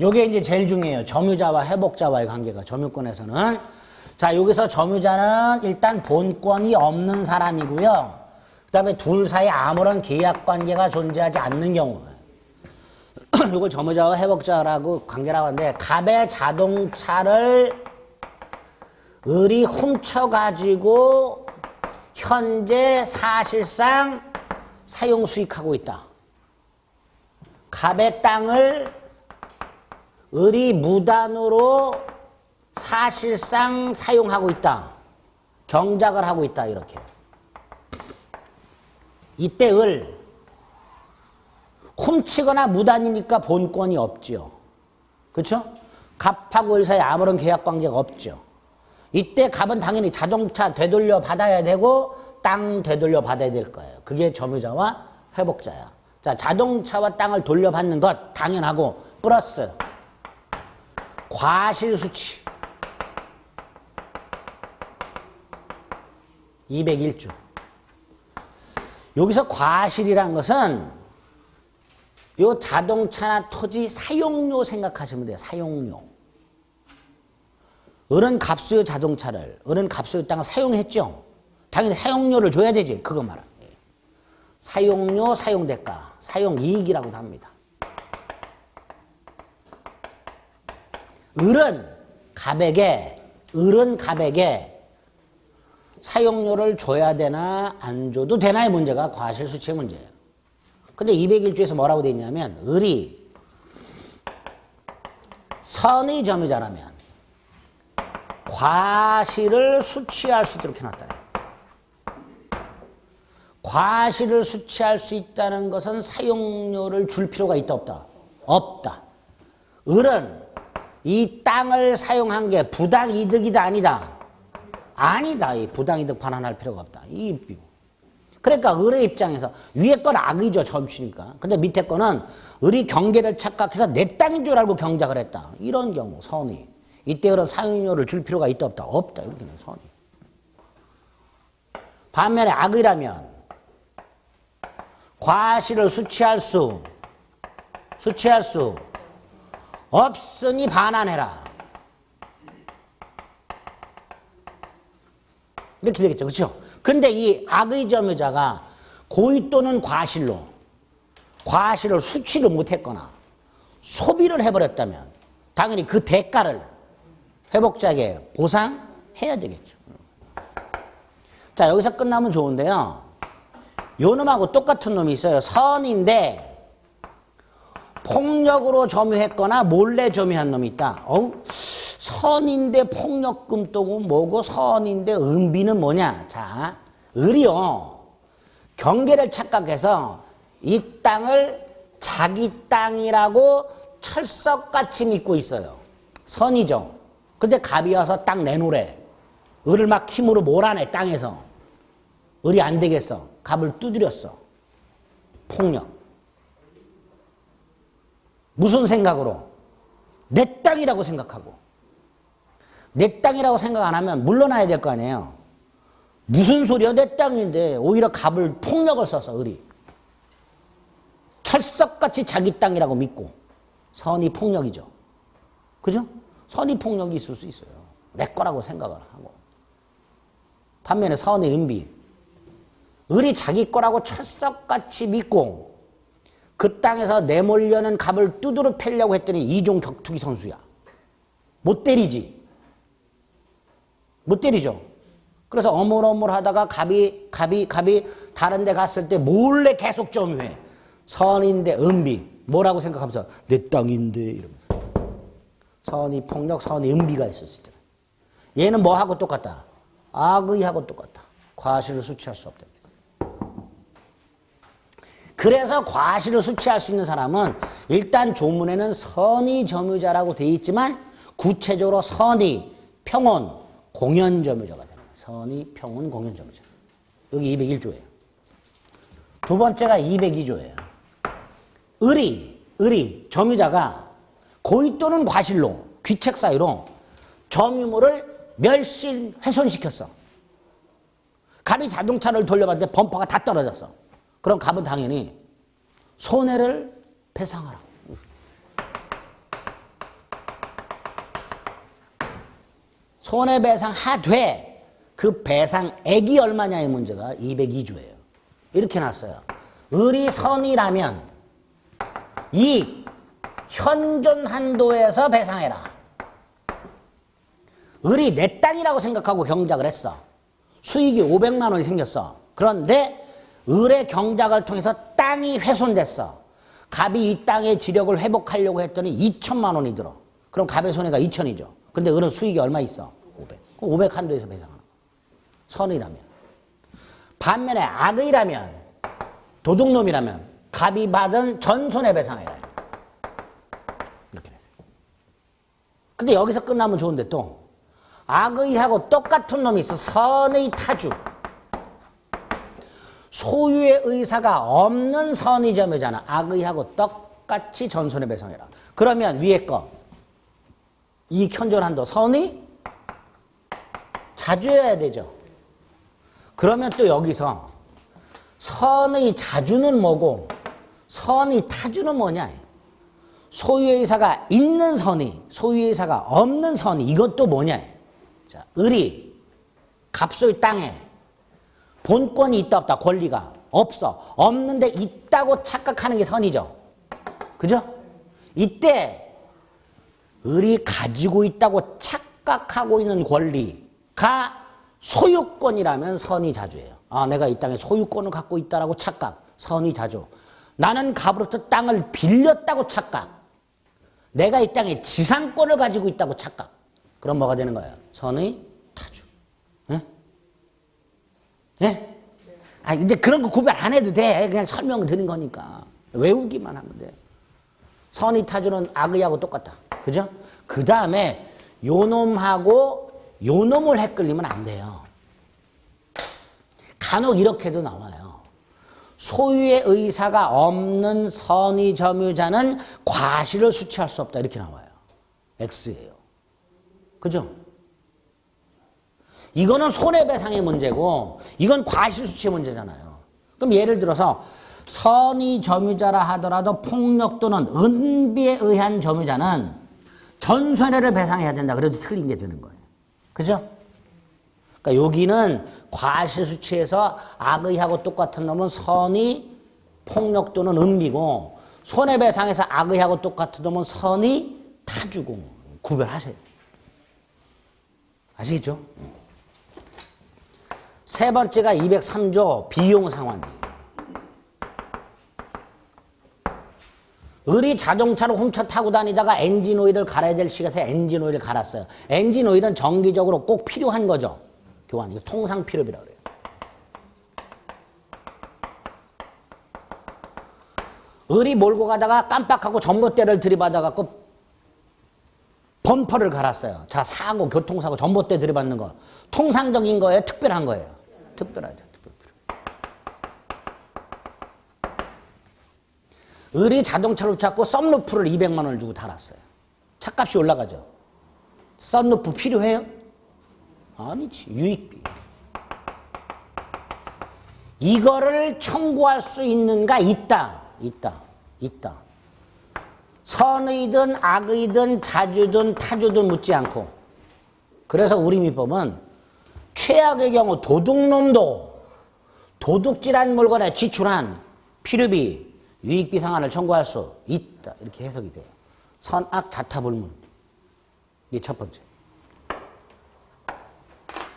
요게 이제 제일 중요해요. 점유자와 회복자와의 관계가 점유권에서는. 자, 여기서 점유자는 일단 본권이 없는 사람이고요. 그 다음에 둘 사이에 아무런 계약 관계가 존재하지 않는 경우. 이걸 점유자와 회복자라고 관계라고 하는데, 갑의 자동차를 을이 훔쳐가지고 현재 사실상 사용 수익하고 있다. 갑의 땅을 을이 무단으로 사실상 사용하고 있다. 경작을 하고 있다. 이렇게. 이때 을 훔치거나 무단이니까 본권이 없죠. 그렇죠? 갑하고 을 사이에 아무런 계약관계가 없죠. 이때 갑은 당연히 자동차 되돌려 받아야 되고 땅 되돌려 받아야 될 거예요. 그게 점유자와 회복자야. 자, 자동차와 땅을 돌려받는 것 당연하고 플러스 과실수치 201조. 여기서 과실이란 것은 요 자동차나 토지 사용료 생각하시면 돼요. 사용료. 을은 갑수의 자동차를, 을은 갑수의 땅을 사용했죠. 당연히 사용료를 줘야 되지. 그거 말아. 사용료, 사용대가, 사용이익이라고도 합니다. 을은 갑에게 사용료를 줘야 되나 안 줘도 되나의 문제가 과실수치의 문제예요. 근데 201조에서 뭐라고 돼 있냐면 을이 선의 점유자라면 과실을 수취할 수 있도록 해놨다. 과실을 수취할 수 있다는 것은 사용료를 줄 필요가 있다 없다? 없다. 을은 이 땅을 사용한 게 부당이득이다 아니다? 아니다. 이 부당이득 반환할 필요가 없다. 그러니까 을의 입장에서 위에 건 악의죠. 점치니까. 근데 밑에 거는 을이 경계를 착각해서 내 땅인 줄 알고 경작을 했다. 이런 경우 선의. 이때 을은 사용료를 줄 필요가 있다 없다? 없다. 이렇게 선의. 반면에 악의라면 과실을 수취할 수 없으니 반환해라. 이렇게 되겠죠. 그렇죠? 근데 이 악의 점유자가 고의 또는 과실을 수취를 못했거나 소비를 해버렸다면 당연히 그 대가를 회복자에게 보상해야 되겠죠. 자, 여기서 끝나면 좋은데요. 요 놈하고 똑같은 놈이 있어요. 선인데 폭력으로 점유했거나 몰래 점유한 놈이 있다. 선인데 폭력금도고 뭐고 선인데 은비는 뭐냐. 자, 을이요. 경계를 착각해서 이 땅을 자기 땅이라고 철석같이 믿고 있어요. 선이죠. 근데 갑이 와서 땅 내놓으래. 을을 막 힘으로 몰아내 땅에서. 을이 안 되겠어. 갑을 두드렸어. 폭력. 무슨 생각으로? 내 땅이라고 생각하고. 내 땅이라고 생각 안 하면 물러나야 될 거 아니에요. 무슨 소리야? 내 땅인데. 오히려 갑을 폭력을 써서 을이. 철석같이 자기 땅이라고 믿고. 선이 폭력이죠. 그죠? 선이 폭력이 있을 수 있어요. 내 거라고 생각을 하고. 반면에 선의 은비. 을이 자기 거라고 철석같이 믿고 그 땅에서 내몰려는 갑을 두드러 패려고 했더니 이종 격투기 선수야. 못 때리지. 못 때리죠. 그래서 어물어물하다가 갑이 다른 데 갔을 때 몰래 계속 점유해. 선인데 은비. 뭐라고 생각하면서 내 땅인데 이러면서. 선이 폭력, 선이 은비가 있었을 때. 얘는 뭐하고 똑같다? 악의하고 똑같다. 과실을 수취할 수 없다. 그래서 과실을 수취할 수 있는 사람은 일단 조문에는 선의 점유자라고 돼 있지만 구체적으로 선의 평온, 공연점유자가 되는 거예요. 선의, 평온, 공연점유자. 여기 201조예요. 두 번째가 202조예요. 을이, 점유자가 고의 또는 과실로, 귀책 사유로 점유물을 멸실, 훼손시켰어. 갑이 자동차를 돌려봤는데 범퍼가 다 떨어졌어. 그럼 갑은 당연히 손해를 배상하라. 손해배상하되 그 배상액이 얼마냐의 문제가 202조예요. 이렇게 놨어요. 을이 선이라면 이익, 현존 한도에서 배상해라. 을이 내 땅이라고 생각하고 경작을 했어. 수익이 500만 원이 생겼어. 그런데 을의 경작을 통해서 땅이 훼손됐어. 갑이 이 땅의 지력을 회복하려고 했더니 2천만 원이 들어. 그럼 갑의 손해가 2천이죠. 근데 을은 수익이 얼마 있어? 500. 그럼 500 한도에서 배상하는 거야. 선이라면. 반면에 악의라면, 도둑놈이라면 갑이 받은 전손해배상해라. 이렇게 됐어요. 근데 여기서 끝나면 좋은데 또 악의하고 똑같은 놈이 있어. 선의 타주. 소유의 의사가 없는 선의 점유자는 악의하고 똑같이 전손해배상해라. 그러면 위에 거 이익 현존 한도 선의 자주여야 되죠. 그러면 또 여기서 선의 자주는 뭐고 선의 타주는 뭐냐? 소유의 의사가 있는 선의, 소유의 의사가 없는 선의, 이것도 뭐냐? 자, 을이 갑소의 땅에 본권이 있다 없다, 권리가 없어. 없는데 있다고 착각하는 게 선이죠. 그죠? 이때 을이 가지고 있다고 착각하고 있는 권리가 소유권이라면 선의 자주예요. 아, 내가 이 땅에 소유권을 갖고 있다라고 착각, 선의 자주. 나는 갑으로부터 땅을 빌렸다고 착각. 내가 이 땅에 지상권을 가지고 있다고 착각. 그럼 뭐가 되는 거예요? 선의 타주. 예? 예? 아, 이제 그런 거 구별 안 해도 돼. 그냥 설명을 드린 거니까. 외우기만 하면 돼. 선의 타주는 악의하고 똑같다. 그죠? 그 다음에 요 놈하고 요 놈을 헷갈리면 안 돼요. 간혹 이렇게도 나와요. 소유의 의사가 없는 선의 점유자는 과실을 수취할 수 없다. 이렇게 나와요. X예요. 그죠? 이거는 손해배상의 문제고 이건 과실수치의 문제잖아요. 그럼 예를 들어서 선의 점유자라 하더라도 폭력 또는 은비에 의한 점유자는 전손해를 배상해야 된다. 그래도 틀린 게 되는 거예요. 그죠? 그러니까 여기는 과실수치에서 악의하고 똑같은 놈은 선의, 폭력 또는 은비고 손해배상에서 악의하고 똑같은 놈은 선의, 타주고 구별하세요. 아시겠죠? 세 번째가 203조 비용상환. 을이 자동차를 훔쳐 타고 다니다가 엔진오일을 갈아야 될 시간에 엔진오일을 갈았어요. 엔진오일은 정기적으로 꼭 필요한 거죠. 교환. 이거 통상필요비라고 그래요. 을이 몰고 가다가 깜빡하고 전봇대를 들이받아갖고 범퍼를 갈았어요. 자, 사고, 교통사고, 전봇대 들이받는 거. 통상적인 거예요? 특별한 거예요? 특별하죠. 을이 자동차를 찾고 썬루프를 200만 원을 주고 달았어요. 차값이 올라가죠. 썬루프 필요해요? 아니지. 유익비. 이거를 청구할 수 있는가? 있다. 선의든 악의든 자주든 타주든 묻지 않고. 그래서 우리 민법은 최악의 경우 도둑놈도 도둑질한 물건에 지출한 필요비, 유익비 상환을 청구할 수 있다. 이렇게 해석이 돼요. 선악 자타불문. 이게 첫 번째.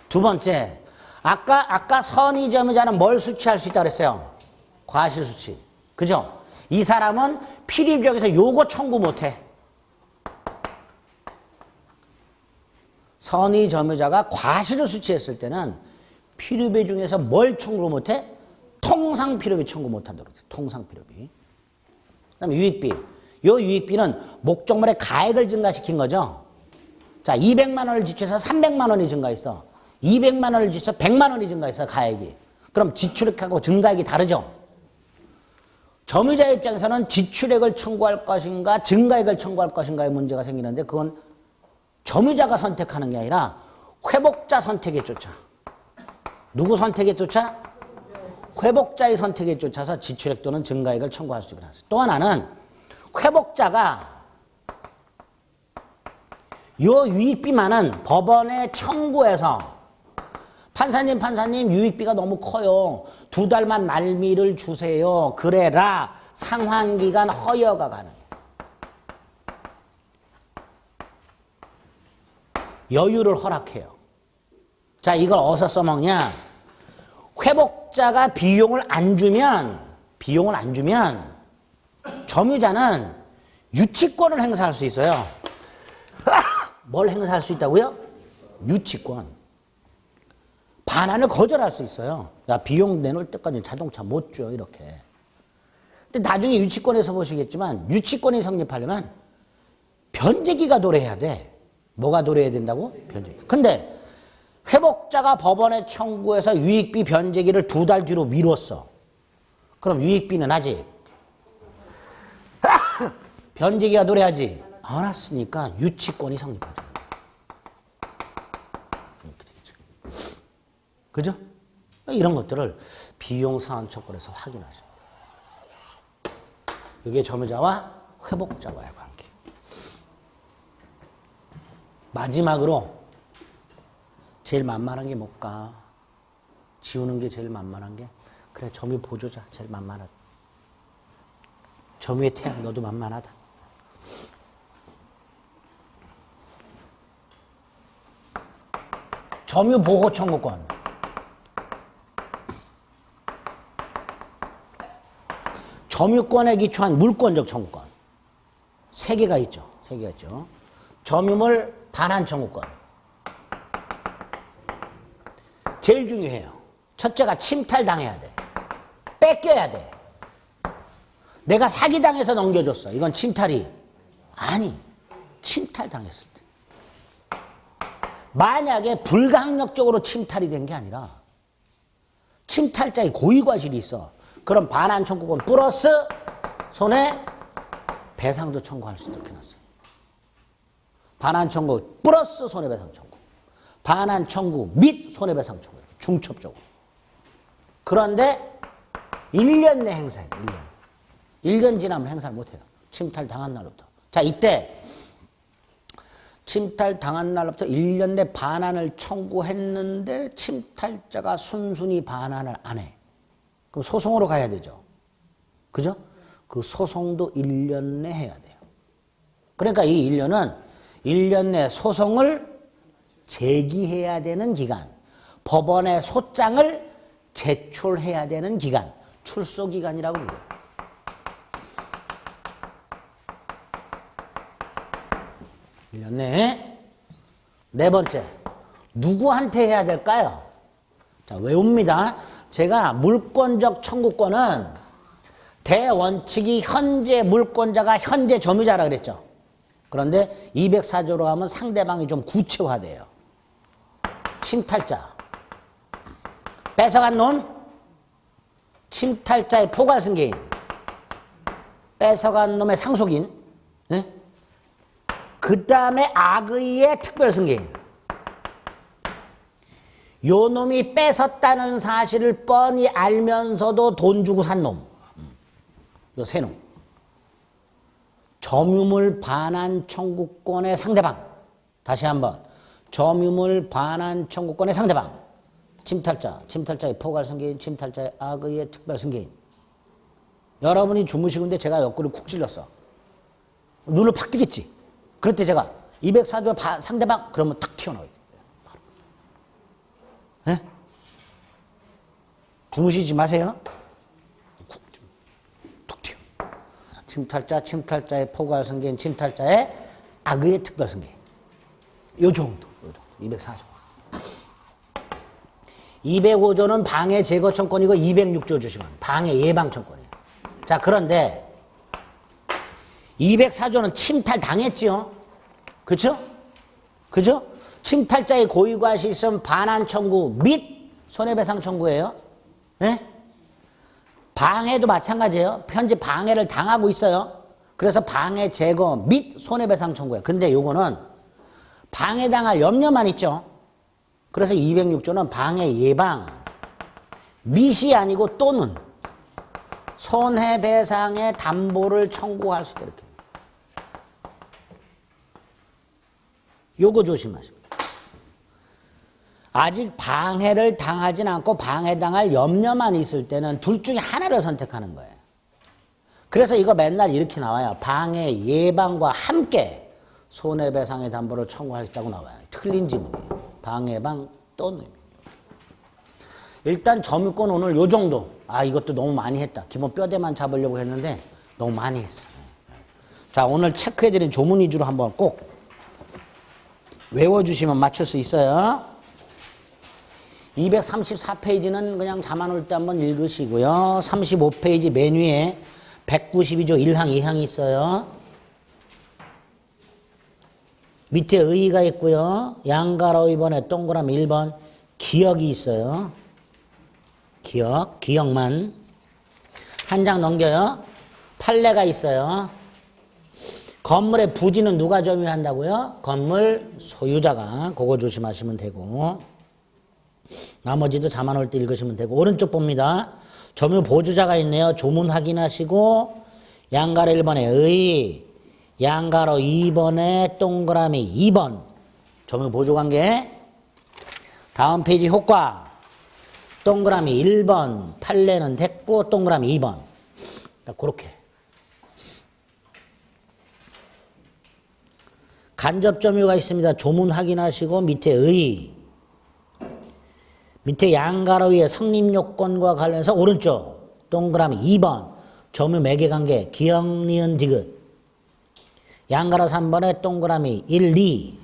두 번째, 아까 선의 점유자는 뭘 수취할 수 있다고 그랬어요? 과실수취. 그죠? 이 사람은 필요비적에서 요거 청구 못해. 선의 점유자가 과실을 수취했을 때는 필요비 중에서 뭘 청구 못해? 통상필요비 청구 못한다고 그랬어요. 통상필요비. 그 다음에 유익비. 요 유익비는 목적물의 가액을 증가시킨 거죠. 자, 200만 원을 지출해서 300만 원이 증가했어. 200만 원을 지출해서 100만 원이 증가했어, 가액이. 그럼 지출액하고 증가액이 다르죠? 점유자 입장에서는 지출액을 청구할 것인가 증가액을 청구할 것인가의 문제가 생기는데 그건 점유자가 선택하는 게 아니라 회복자 선택에 쫓아. 누구 선택에 쫓아? 회복자의 선택에 쫓아서 지출액 또는 증가액을 청구할 수 있게 또 하나는 회복자가 요 유익비만은 법원에 청구해서 판사님 유익비가 너무 커요. 2달만 말미를 주세요. 그래라 상환기간 허여가 가능해요. 여유를 허락해요. 자, 이걸 어디서 써먹냐? 회복자가 비용을 안 주면 점유자는 유치권을 행사할 수 있어요. 뭘 행사할 수 있다고요? 유치권. 반환을 거절할 수 있어요. 야, 비용 내놓을 때까지 자동차 못 줘, 이렇게. 근데 나중에 유치권에서 보시겠지만 유치권이 성립하려면 변제기가 도래해야 돼. 뭐가 도래해야 된다고? 변제기. 근데 회복자가 법원에 청구해서 유익비 변제기를 2달 뒤로 미뤘어. 그럼 유익비는 아직 변제기가 도래하지 않았으니까 유치권이 성립하죠. 그죠? 이런 것들을 비용 상환 조건에서 확인하십니다. 이게 점유자와 회복자와의 관계. 마지막으로 제일 만만한 게 뭘까? 지우는 게 제일 만만한 게? 그래, 점유 보조자 제일 만만하다. 점유의 태양 너도 만만하다. 점유 보호 청구권. 점유권에 기초한 물권적 청구권. 3개가 있죠. 3개가 있죠. 점유물 반환 청구권. 제일 중요해요. 첫째가 침탈당해야 돼. 뺏겨야 돼. 내가 사기당해서 넘겨줬어. 이건 침탈이 아니. 침탈당했을 때. 만약에 불강력적으로 침탈이 된 게 아니라 침탈자의 고의과실이 있어. 그럼 반환 청구권 플러스 손해배상도 청구할 수 있도록 해놨어요. 반환 청구 플러스 손해배상 청구. 반환 청구 및 손해배상 청구. 중첩적으로. 그런데 1년 내 행사해요. 1년. 1년 지나면 행사를 못해요. 침탈 당한 날부터. 자, 이때 침탈 당한 날부터 1년 내 반환을 청구했는데 침탈자가 순순히 반환을 안 해. 그럼 소송으로 가야 되죠. 그죠? 그 소송도 1년 내 해야 돼요. 그러니까 이 1년은 1년 내 소송을 제기해야 되는 기간, 법원에 소장을 제출해야 되는 기간, 출소기간이라고 합니다. 네 번째, 누구한테 해야 될까요? 자, 외웁니다. 제가 물권적 청구권은 대원칙이 현재 물권자가 현재 점유자라 그랬죠. 그런데 204조로 하면 상대방이 좀 구체화돼요. 침탈자, 뺏어간 놈, 침탈자의 포괄승계인, 뺏어간 놈의 상속인, 네? 그 다음에 악의의 특별승계인. 요 놈이 뺏었다는 사실을 뻔히 알면서도 돈 주고 산 놈. 요 세 놈. 점유물 반환 청구권의 상대방. 다시 한번. 점유물 반환 청구권의 상대방. 침탈자, 침탈자의 포괄승계인, 침탈자의 악의의 특별승계인. 여러분이 주무시고 있는데 제가 옆구리 쿡 찔렀어. 눈을 팍 뜨겠지. 그럴 때 제가 204조 상대방 그러면 탁 튀어나와요. 네? 주무시지 마세요. 툭 튀어. 침탈자, 침탈자의 포괄승계인, 침탈자의 악의의 특별승계인. 요 정도. 204조. 205조는 방해 제거 청구권이고 206조 주시면 방해 예방 청구권이에요. 자, 그런데 204조는 침탈 당했지요. 그렇죠? 그죠? 침탈자의 고의가 실성 반환 청구 및 손해배상 청구예요. 네? 방해도 마찬가지예요. 현재 방해를 당하고 있어요. 그래서 방해 제거 및 손해배상 청구예요. 근데 요거는 방해당할 염려만 있죠. 그래서 206조는 방해 예방 및이 아니고 또는 손해배상의 담보를 청구할 수 있다. 이렇게. 요거 조심하시고. 아직 방해를 당하진 않고 방해당할 염려만 있을 때는 둘 중에 하나를 선택하는 거예요. 그래서 이거 맨날 이렇게 나와요. 방해 예방과 함께 손해배상의 담보를 청구할 수 있다고 나와요. 틀린 지문이에요. 방해방 또는. 일단 점유권 오늘 요 정도. 아, 이것도 너무 많이 했다. 기본 뼈대만 잡으려고 했는데 너무 많이 했어. 자, 오늘 체크해드린 조문 위주로 한번 꼭 외워주시면 맞출 수 있어요. 234페이지는 그냥 잠안 올 때 한번 읽으시고요. 35페이지 맨 위에 192조 1항 2항이 있어요. 밑에 의의가 있고요. 양가로 2번에 동그라미 1번 기억이 있어요. 기억만. 한 장 넘겨요. 판례가 있어요. 건물의 부지는 누가 점유한다고요? 건물 소유자가. 그거 조심하시면 되고. 나머지도 잠안 올 때 읽으시면 되고. 오른쪽 봅니다. 점유 보주자가 있네요. 조문 확인하시고 양가로 1번에 의, 양가로 2번에 동그라미 2번 점유 보조관계. 다음 페이지 효과 동그라미 1번 판례는 됐고 동그라미 2번. 그렇게 간접 점유가 있습니다. 조문 확인하시고 밑에 의, 밑에 양가로 위에 성립요건과 관련해서 오른쪽 동그라미 2번 점유 매개관계 기억, 니은, 디귿. 양가로 3번에 동그라미 1, 2.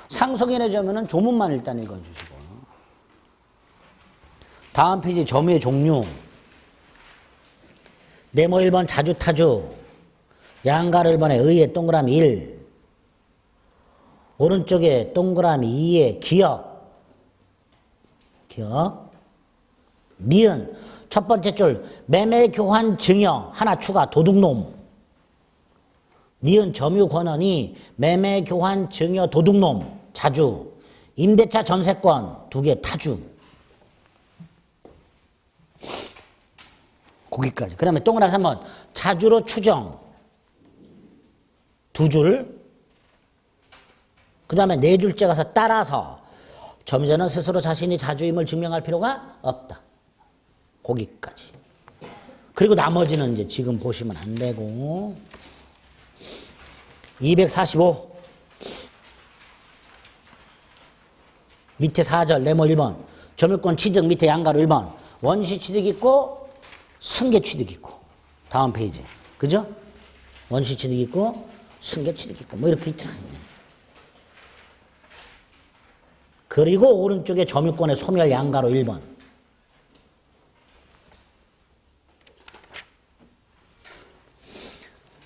상속인의 점유는 조문만 일단 읽어주시고. 다음 페이지 점유의 종류. 네모 1번 자주타주. 양가로 1번에 의의 동그라미 1. 오른쪽에 동그라미 2에 기억. 니은. 첫 번째 줄 매매교환 증여 하나 추가 도둑놈. 니은 점유권원이 매매교환 증여 도둑놈 자주. 임대차 전세권 2개 타주. 거기까지. 그 다음에 동그라미 3번 자주로 추정 2줄. 그 다음에 4줄째 가서 따라서 점유자는 스스로 자신이 자주임을 증명할 필요가 없다. 거기까지. 그리고 나머지는 이제 지금 보시면 안 되고. 245 밑에 4절 네모 1번 점유권 취득 밑에 양가로 1번 원시 취득 있고 승계 취득 있고. 다음 페이지. 그죠? 원시 취득 있고 승계 취득 있고 뭐 이렇게 있더라. 그리고 오른쪽에 점유권의 소멸 양가로 1번.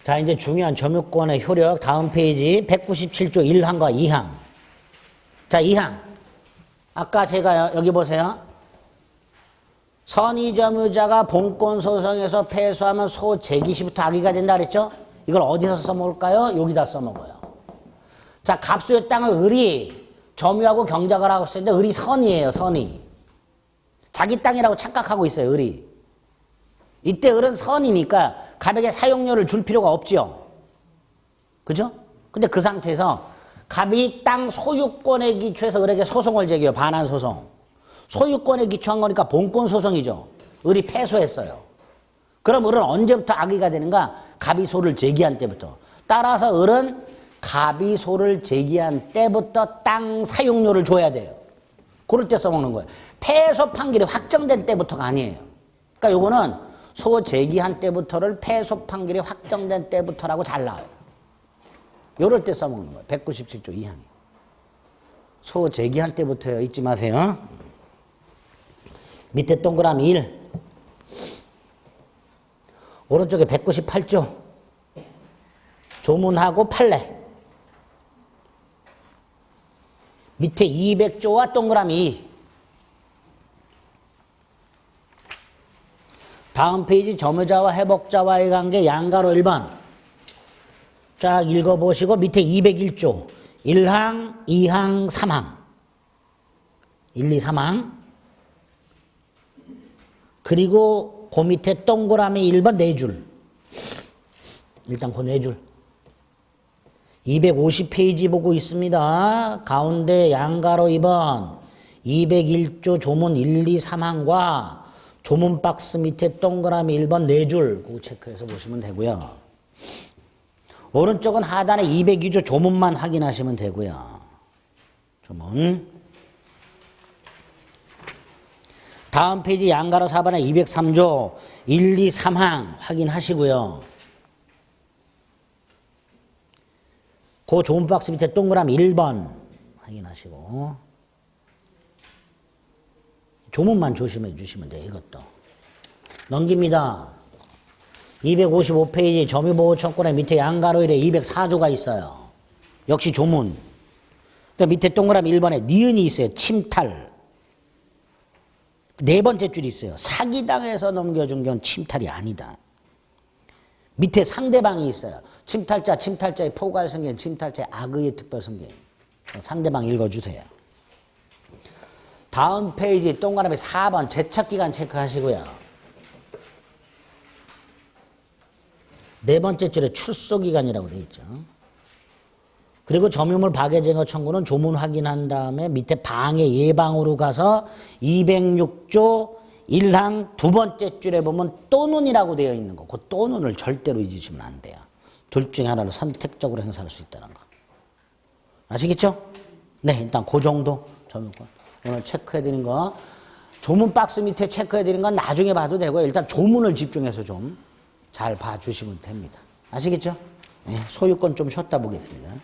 자, 이제 중요한 점유권의 효력 다음 페이지 197조 1항과 2항. 자, 2항. 아까 제가 여기 보세요. 선의점유자가 본권 소송에서 패소하면 소재기 시부터 악의가 된다 그랬죠? 이걸 어디서 써먹을까요? 여기다 써먹어요. 자, 갑수의 땅을 을이 점유하고 경작을 하고 있을 때 을이 선이에요. 선이. 자기 땅이라고 착각하고 있어요. 을이. 이때 을은 선이니까 갑에게 사용료를 줄 필요가 없죠. 그죠? 근데 그 상태에서 갑이 땅 소유권에 기초해서 을에게 소송을 제기해요. 반환 소송. 소유권에 기초한 거니까 본권 소송이죠. 을이 패소했어요. 그럼 을은 언제부터 악의가 되는가? 갑이 소를 제기한 때부터. 따라서 을은 갑이 소를 제기한 때부터 땅 사용료를 줘야 돼요. 그럴 때 써먹는 거예요. 패소 판결이 확정된 때부터가 아니에요. 그러니까 요거는 소 제기한 때부터를 패소 판결이 확정된 때부터라고 잘 나와요. 요럴 때 써먹는 거예요. 197조 2항이. 소 제기한 때부터요. 잊지 마세요. 밑에 동그라미 1. 오른쪽에 198조. 조문하고 판례. 밑에 200조와 동그라미 2. 다음 페이지 점유자와 회복자와의 관계 양가로 1번. 쫙 읽어보시고 밑에 201조 1항, 2항, 3항 1, 2, 3항 그리고 그 밑에 동그라미 1번 4줄 일단 그 4줄 250페이지 보고 있습니다. 가운데 양가로 2번 201조 조문 1, 2, 3항과 조문 박스 밑에 동그라미 1번 4줄 그거 체크해서 보시면 되고요. 오른쪽은 하단에 202조 조문만 확인하시면 되고요. 조문. 다음 페이지 양가로 4번에 203조 1, 2, 3항 확인하시고요. 그 조문 박스 밑에 동그라미 1번 확인하시고 조문만 조심해 주시면 돼요. 이것도. 넘깁니다. 255페이지 점유보호청구의 밑에 양가로 1에 204조가 있어요. 역시 조문. 그 밑에 동그라미 1번에 니은이 있어요. 침탈. 네 번째 줄이 있어요. 사기당해서 넘겨준 건 침탈이 아니다. 밑에 상대방이 있어요. 침탈자의 포괄 성경, 침탈자의 악의의 특별 성경. 상대방 읽어주세요. 다음 페이지 동그라미 4번 제척기간 체크하시고요. 네 번째 줄에 출소기간이라고 되어 있죠. 그리고 점유물 박해제거 청구는 조문 확인한 다음에 밑에 방해 예방으로 가서 206조 1항 두 번째 줄에 보면 또는이라고 되어 있는 거. 그 또는을 절대로 잊으시면 안 돼요. 둘 중에 하나를 선택적으로 행사할 수 있다는 거. 아시겠죠? 네, 일단 그 정도 점유권. 오늘 체크해드린 거. 조문 박스 밑에 체크해드린 건 나중에 봐도 되고요. 일단 조문을 집중해서 좀 잘 봐주시면 됩니다. 아시겠죠? 네, 소유권 좀 쉬었다 보겠습니다.